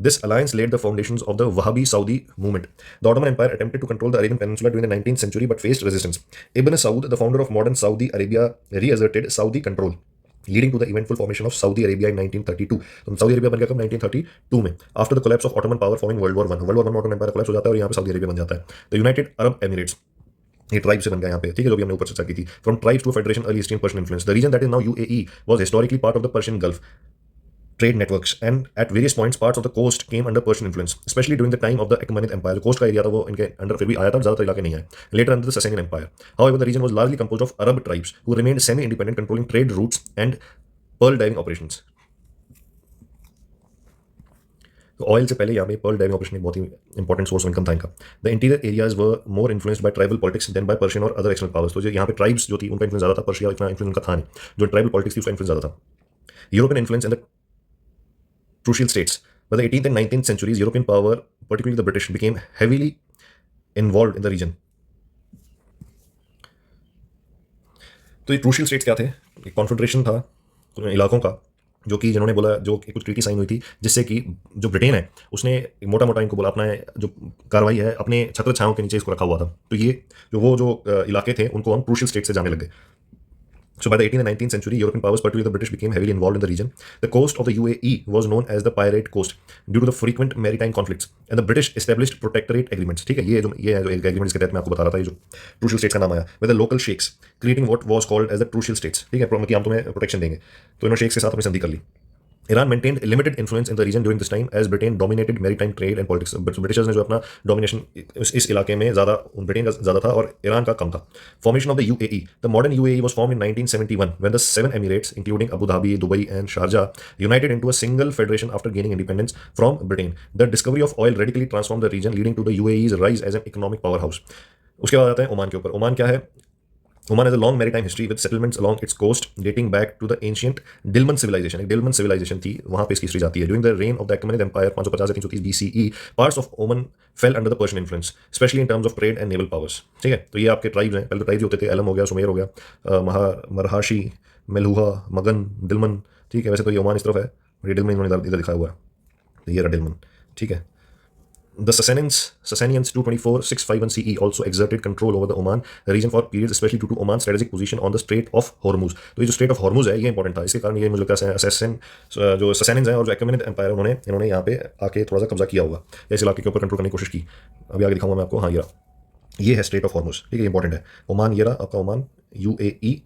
This alliance laid the foundations of the Wahhabi Saudi movement. The Ottoman Empire attempted to control the Arabian Peninsula during the 19th century but faced resistance. Ibn Saud, the founder of modern Saudi Arabia, reasserted Saudi control, leading to the eventful formation of Saudi Arabia in 1932. तो Saudi Arabia बन गया कब? 1932 में, after the collapse of Ottoman power following world war 1। World war 1 में Ottoman empire collapse हो जाता है और यहाँ पे सऊदी अरेबिया बन जाता है। तो यूनाइटेड अरब एमिरेट्स, ये ट्राइब से बन गया यहाँ पे, ठीक है, जो भी हमने ऊपर चर्चा की थी। From tribes to federation, early history, Persian influence. The region that is now UAE was historically part of the Persian Gulf trade networks, and at various points parts of the coast came under Persian influence, especially during the time of the Achaemenid Empire. जो coast का area था वो इनके under फिर भी आया था, ज़्यादातर इलाके नहीं आए। Later under the Sasanian Empire, however, the region was largely composed of Arab tribes who remained semi-independent, controlling trade routes and pearl diving operations. तो ऑयल से पहले यहाँ पे पर्ल डाइविंग ऑपरेशन एक बहुत ही इंपॉर्टेंट सोर्स ऑफ इनकम था इनका। The interior areas were more influenced by tribal politics than by Persian और अदर एक्सटर्नल पावर्स। तो जो यहाँ पे ट्राइब्स जो थी उनका इन्फ्लुएंस ज़्यादा था, पर्शिया इतना इन्फ्लुएंस उनका था नहीं, जो ट्राइबल पॉलिटिक्स थी उसका इन्फ्लुएंस ज़्यादा था। European influence in the crucial states. By the 18th and 19th centuries, European power, particularly the British, became heavily involved in the region. तो ये क्रूशियल स्टेट्स क्या थे? एक कॉन्फेडरेशन था इलाकों का, जो कि जिन्होंने बोला, जो कुछ ट्रीटी साइन हुई थी, जिससे कि जो ब्रिटेन है उसने मोटा मोटा इनको बोला अपना जो कार्रवाई है अपने छत्र छांव के नीचे इसको रखा हुआ था। तो ये जो इलाके थे उनको हम क्रूशियल स्टेट से जाने लगे। So by the 18th and 19th century, European powers, particularly the British, became heavily involved in the region. The coast of the UAE was known as the Pirate Coast due to the frequent maritime conflicts, and the British established protectorate agreements. ठीक है, ये है जो एक agreement इसके तहत मैं आपको बता रहा था, ये जो क्रूशियल स्टेट्स का नाम आया, with the local sheikhs creating what was called as the crucial states. ठीक है, कि हम तुम्हें प्रोटेक्शन देंगे, तो इन्होंने शेख्स के साथ अपनी संधि कर ली। Iran maintained limited influence in the region during this time as Britain dominated maritime trade and politics. Britishers ने जो अपना डोमिनेशन इस इलाके में ज़्यादा ब्रिटेन का ज़्यादा था और ईरान का कम था। Formation of the UAE. The modern UAE was formed in 1971 when the 7 emirates, including Abu Dhabi, Dubai, and Sharjah, united into a single federation after gaining independence from Britain. The discovery of oil radically transformed the region, leading to the UAE's rise as an economic powerhouse. उसके बाद आते हैं Oman के ऊपर। Oman क्या है? Oman has a long maritime history with settlements along its coast dating back to the ancient Dilmun civilization. एक Dilmun civilization थी, वहाँ पे इसकी हिस्ट्री जाती है। During the reign of the Achaemenid Empire 550 से 330 BCE, parts of Oman fell under the Persian influence, especially in terms of trade and naval powers. ठीक है, तो ये आपके ट्राइब्स हैं। पहले तो ट्राइब्स होते थे, एलम हो गया, सुमेर हो गया, मरहाशी, मेलुहा, मगन, दिलमन। ठीक है, वैसे तो ये ओमान इस तरफ है, ये दिलमन इन्होंने इधर दिखाया हुआ है, तो ये रहा दिलमन। ठीक है, The Sasanians 224-651 CE also exerted control over the Oman region for periods, especially due to Oman's strategic position on the Strait of Hormuz. तो ये जो Strait of Hormuz है ये इंपॉर्टेंट था, इसके कारण ये मुझे लगता है जो Sassanians हैं और जो Achaemenid Empire इन्होंने यहाँ पे आके थोड़ा सा कब्जा किया होगा, इस इलाके के ऊपर कंट्रोल करने की कोशिश की। अभी आगे दिखाऊंगा मैं आपको। हाँ, ये है Strait of Hormuz। ठीक है, ये इंपॉर्टेंट है। ओमान, ये रहा आपका ओमान, UAE।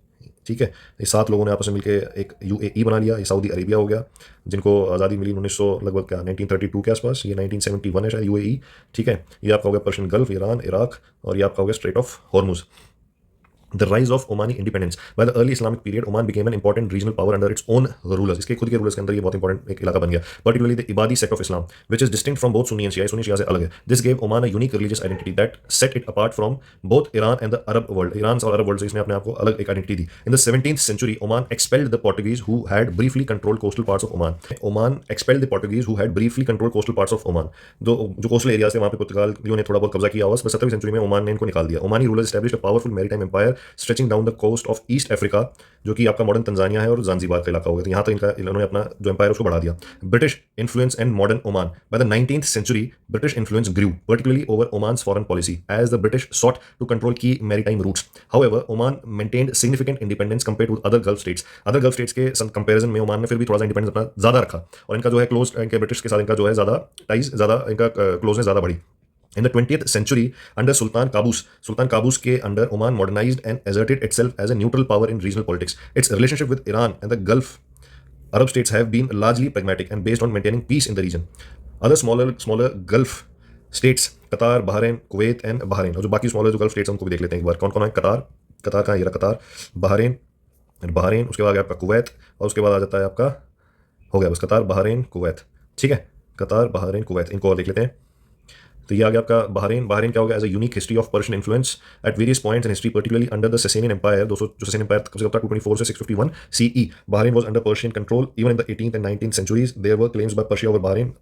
ठीक है, ये 7 लोगों ने आपस में मिलकर एक UAE बना लिया। ये सऊदी अरेबिया हो गया, जिनको आज़ादी मिली 1900 लगभग क्या 1932 के आसपास, ये 1971 है शायद UAE। ठीक है, ये आपका हो गया पर्शियन गल्फ, ईरान, इराक, और ये आपका हो गया straight of Hormuz. The rise of Omani independence. By the early Islamic period, Oman became an important regional power under its own rulers. इसके खुद के रूलर्स के अंदर ये बहुत इंपॉर्टेंट एक इलाका बन गया। Particularly the Ibadi sect of Islam, which is distinct from both Sunni and Shia. Sunni शिया से अलग है। This gave Oman a unique religious identity that set it apart from both Iran and the Arab world. Iran और Arab world से इसने अपने आप को अलग एक identity the. In the 17th century, Oman expelled the Portuguese who had briefly controlled coastal parts of Oman. Oman expelled the Portuguese who had briefly controlled coastal parts of Oman. जो coastal areas थे वहाँ पे पुर्तगालियों ने थोड़ा बहुत कब्जा किया हुआ, बस 17वीं सेंचुरी में ओमान ने इनको निकाल दिया। Omani rulers established a powerful maritime empire stretching down the coast of East Africa, जो कि आपका मॉडर्न तंजानिया है और ज़ांज़ीबार का इलाका होगा। तो यहाँ तक इन्होंने अपना जो एम्पायर उसको बढ़ा दिया। British influence and modern Oman. By the 19th century, British influence grew, particularly over Oman's foreign policy, as the British sought to control key maritime routes. However, Oman maintained significant independence compared to other Gulf states. Other Gulf states के comparison में Oman ने फिर भी थोड़ा सा independence अपना ज़्यादा रखा, और इनका जो है क्लोज, इनके ब्रिटिश के साथ इनका जो है ज़्यादा टाइज, ज़्यादा इनका क्लोजनेस ज़्यादा बढ़ी। In the 20th century, under Sultan Qaboos के under Oman modernized and asserted itself as a neutral power in regional politics. Its relationship with Iran and the Gulf Arab states have been largely pragmatic and based on maintaining peace in the region. Other smaller Gulf states कतार, Bahrain, Kuwait and Bahrain. और जो बाकी smaller जो gulf states उनको भी देख लेते हैं एक बार, कौन कौन है। कतार, कतार कहाँ, ये रहा कतार, बहरीन, बहरीन, उसके बाद आ गया आपका कुवैत, और उसके बाद आ जाता है आपका, हो गया बस कतार, बहरीन, कुवैत। ठीक है, कतार, बहरीन, कुवैत, इनको और देख लेते हैं। तो ये आ गया आपका बहरीन। बहरीन क्या हो गया, has a unique history of Persian influence at various points in history, particularly under the Sasanian empire. दोस्तों जो ससेनियन एम्पायर कब से कब था, 224 से 651 CE. Bahrain was under Persian control even in the 18th and 19th centuries. There were claims by Persia over Bahrain.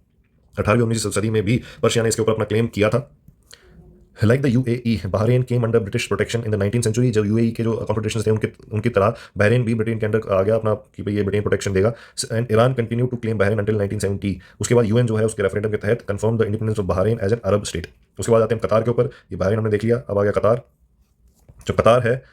18वीं 19वीं सदी में भी पर्शिया ने इसके ऊपर अपना क्लेम किया था। Like the UAE, Bahrain came under British protection in the 19th century. जब यूएई के जो कॉन्फेडरेशन थे उनके उनकी तरह बहरीन भी ब्रिटेन के अंडर आ गया अपना, कि भाई ये ब्रिटेन प्रोटेक्शन देगा। And Iran continue to claim Bahrain until 1970। उसके बाद यूएन जो है उसके रेफरेंडम के तहत confirm the independence of Bahrain as an Arab state. उसके बाद आते हैं कतार के ऊपर। ये बहरीन हमने देख लिया, अब आ गया कतार। जो कतार है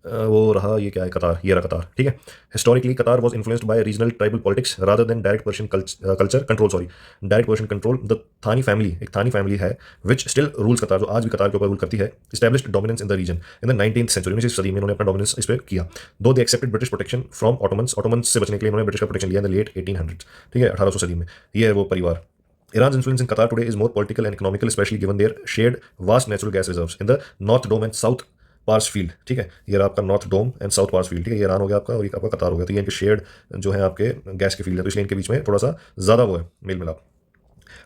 वो रहा, ये क्या है कतार, ये रहा कतार। ठीक है, हिस्टोरिकली कतार was influenced by regional tribal politics rather than direct Persian culture control, sorry direct Persian control. The थानी फैमिली, एक थानी फैमिली है विच स्टिल रूल्स कतार, जो आज भी कतार के ऊपर रूल करती है। Established dominance in the region in the 19th century, 19वीं सदी में उन्होंने अपना डोमिनेंस इस पर किया। दो they accepted British protection from Ottomans, Ottomans से बचने के लिए उन्होंने ब्रिटिश का प्रोटेक्शन लिया इन द लेट 1800। ठीक है, 1800 सदी में। ये है वो परिवार। Iran's influence in Qatar today is more political and economical, especially given their shared vast natural gas reserves in the North Dome and South Pars field. ठीक है, ये रहा आपका North Dome and South Pars field. ठीक है, ये Iran हो गया आपका और ये आपका कतार हो गया। तो ये इनके शेड जो है आपके गैस के फील्ड है, तो इसलिए इनके बीच में थोड़ा सा ज़्यादा वो है मेल मिलाप।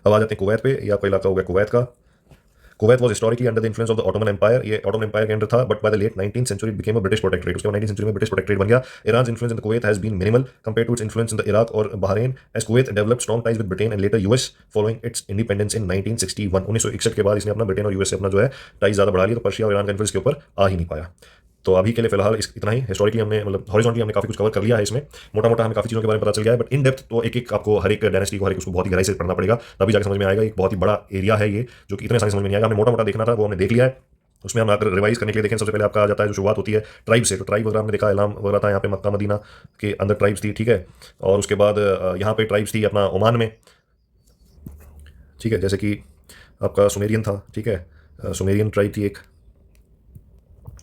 अब आ जाते हैं कुवैत पे। ये आपका इलाका हो गया कुवैत का। Kuwait was historically under the influence of the Ottoman empire, ये ऑटोमन एम्पायर के अंडर था, but by the late 19th century it became a British protectorate. उसके बाद 19th सेंचुरी में ब्रिटिश प्रोटेक्टरेट बन गया। Iran's influence in the Kuwait has been minimal compared to its influence in the Iraq और Bahrain, as Kuwait developed strong ties with Britain and later US following its independence in 1961। 1961 के बाद इसने अपना Britain और US से अपना जो है टाइज ज़्यादा बढ़ा लिया, तो पर्शिया और ईरान का इन्फ्लुएंस के ऊपर आ ही नहीं पाया। तो अभी के लिए फिलहाल इतना ही। हिस्टोरिकली हमने मतलब हॉरिजॉन्टली हमने काफी कुछ कवर कर लिया है इसमें, मोटा मोटा हमें काफी चीज़ों के बारे में पता चल गया है, बट इन डेप्थ तो एक एक आपको हर एक डायनेस्टी को, हर एक उसको बहुत ही गहराई से पढ़ना पड़ेगा, तभी जाकर समझ में आएगा। एक बहुत ही बड़ा एरिया है ये, जो कि इतने सारे समझ में नहीं आएगा। हमने मोटा मोटा देखना था, वो हमने देख लिया है। उसमें हम अगर रिवाइज करने के लिए देखें, सबसे पहले आपका आ जाता है जो शुरुआत होती है ट्राइब से। तो ट्राइब वगैरह हमने देखा, इलाम वगैरह था यहाँ पे, मक्का मदीना के अंदर ट्राइब्स थी। ठीक है, और उसके बाद यहाँ पे ट्राइब्स थी अपना ओमान में। ठीक है, जैसे कि आपका सुमेरियन था। ठीक है, सुमेरियन ट्राइब थी एक,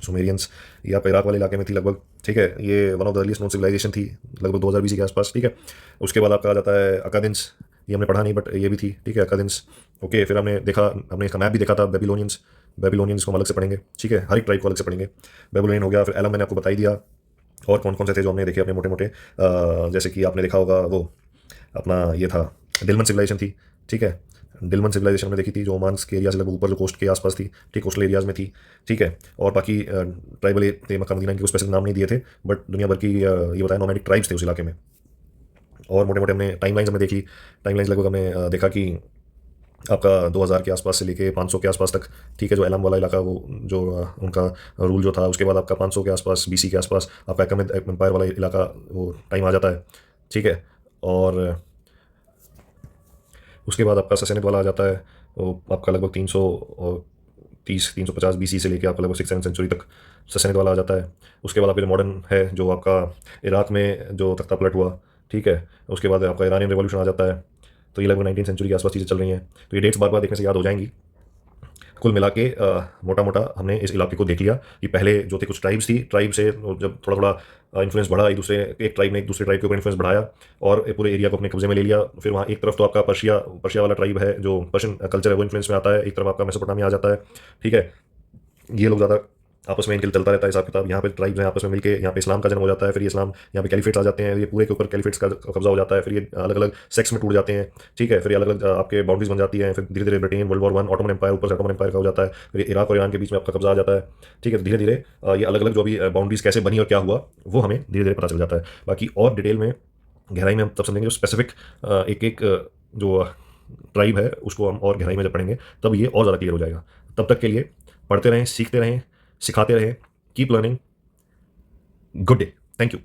सुमेरियंस, ये आपका इराक वाले इलाके में थी लगभग। ठीक है, ये one of the earliest known civilisation थी लगभग 2000 BC के आसपास। ठीक है, उसके बाद आपका आ जाता है अकादिंस, ये हमने पढ़ा नहीं बट ये भी थी। ठीक है, अकादिंस। ओके, फिर हमने देखा, हमने इसका मैप भी देखा था, बेबीलोनियंस। बेबीलोनियंस को हम अलग से पढ़ेंगे। ठीक है, हर एक ट्राइब को अलग से पढ़ेंगे। बेबीलोनियन हो गया, फिर एलम मैंने आपको बता ही दिया। और कौन कौन से थे जो हमने देखे अपने मोटे मोटे, जैसे कि आपने देखा होगा वो अपना ये था डिलमन सिविलाइजेशन थी। ठीक है, डिलमन सिविलाइजेशन में देखी थी, जो ओमान के एरिया से लगभग ऊपर जो कोस्ट के आसपास थी। ठीक, कोस्टल एरियाज में थी। ठीक है, और बाकी ट्राइबल थे मक्का मदीना, इनके स्पेसिफिक नाम नहीं दिए थे, बट दुनिया भर की ये बताया नोमैडिक ट्राइब्स थे उस इलाके में। और मोटे मोटे हमने टाइमलाइंस हमने देखी। टाइमलाइंस लगभग हमने देखा कि आपका 2000 के आसपास से लेके 500 के आसपास तक। ठीक है, जो एलम वाला इलाका वो जो उनका रूल जो था, उसके बाद आपका 500 के आसपास BC के आसपास आपका अकमेद एम्पायर वाला इलाका वो टाइम आ जाता है। ठीक है, और उसके बाद आपका ससेनिद वाला आ जाता है, वो आपका लगभग 330-350 BC से लेके आपका लगभग 6-7 सेंचुरी तक ससेनिद वाला आ जाता है। उसके बाद आपका जो मॉडर्न है, जो आपका इराक में जो तख्ता पलट हुआ। ठीक है, उसके बाद आपका ईरानियन रिवॉल्यूशन आ जाता है। तो ये लगभग 19th सेंचुरी के आसपास चीज़ें चल रही हैं। तो ये डेट्स बार बार देखने से याद हो जाएंगी। कुल मिला के मोटा मोटा हमने इस इलाके को देख लिया कि पहले जो थे कुछ ट्राइब्स थी, ट्राइब से जब थोड़ा थोड़ा इन्फ्लुएंस बढ़ा, एक दूसरे एक ट्राइब ने एक दूसरे ट्राइब के ऊपर इन्फ्लुएंस बढ़ाया और पूरे एरिया को अपने कब्जे में ले लिया। फिर वहाँ एक तरफ तो आपका पर्शिया वाला ट्राइब है, जो पर्शियन कल्चर है वो इन्फ्लुएंस में आता है। एक तरफ आपका मेसोपोटामिया आ जाता है। ठीक है, ये लोग ज़्यादा आपस में इनके चलता रहता है हिसाब किताब। यहाँ पे ट्राइब्स हैं आपस में मिलके, यहाँ पे इस्लाम का जन्म हो जाता है। फिर ये इस्लाम यहाँ पे कैलिफेट्स आ जाते हैं, ये पूरे के ऊपर कैलिफेट्स का कब्जा हो जाता है। फिर ये अलग अलग सेक्स में टूट जाते हैं। ठीक है, फिर अलग अलग आपके बाउंड्रीज बन जाती हैं। फिर धीरे धीरे Britain, world war 1, Ottoman empire, ऊपर से ऑटोमन एम्पायर का हो जाता है। फिर इराक और ईरान के बीच में आपका कब्जा आ जाता है। ठीक है, धीरे धीरे ये अलग अलग जो भी बाउंड्रीज कैसे बनी और क्या हुआ वो हमें धीरे धीरे पता चल जाता है। बाकी और डिटेल में गहराई में हम तब समझेंगे, जो स्पेसिफिक एक एक जो ट्राइब है उसको हम और गहराई में जब पढ़ेंगे तब ये और ज़्यादा क्लियर हो जाएगा। तब तक के लिए पढ़ते रहें, सीखते रहें, सिखाते रहें। Keep learning. Good day, thank you.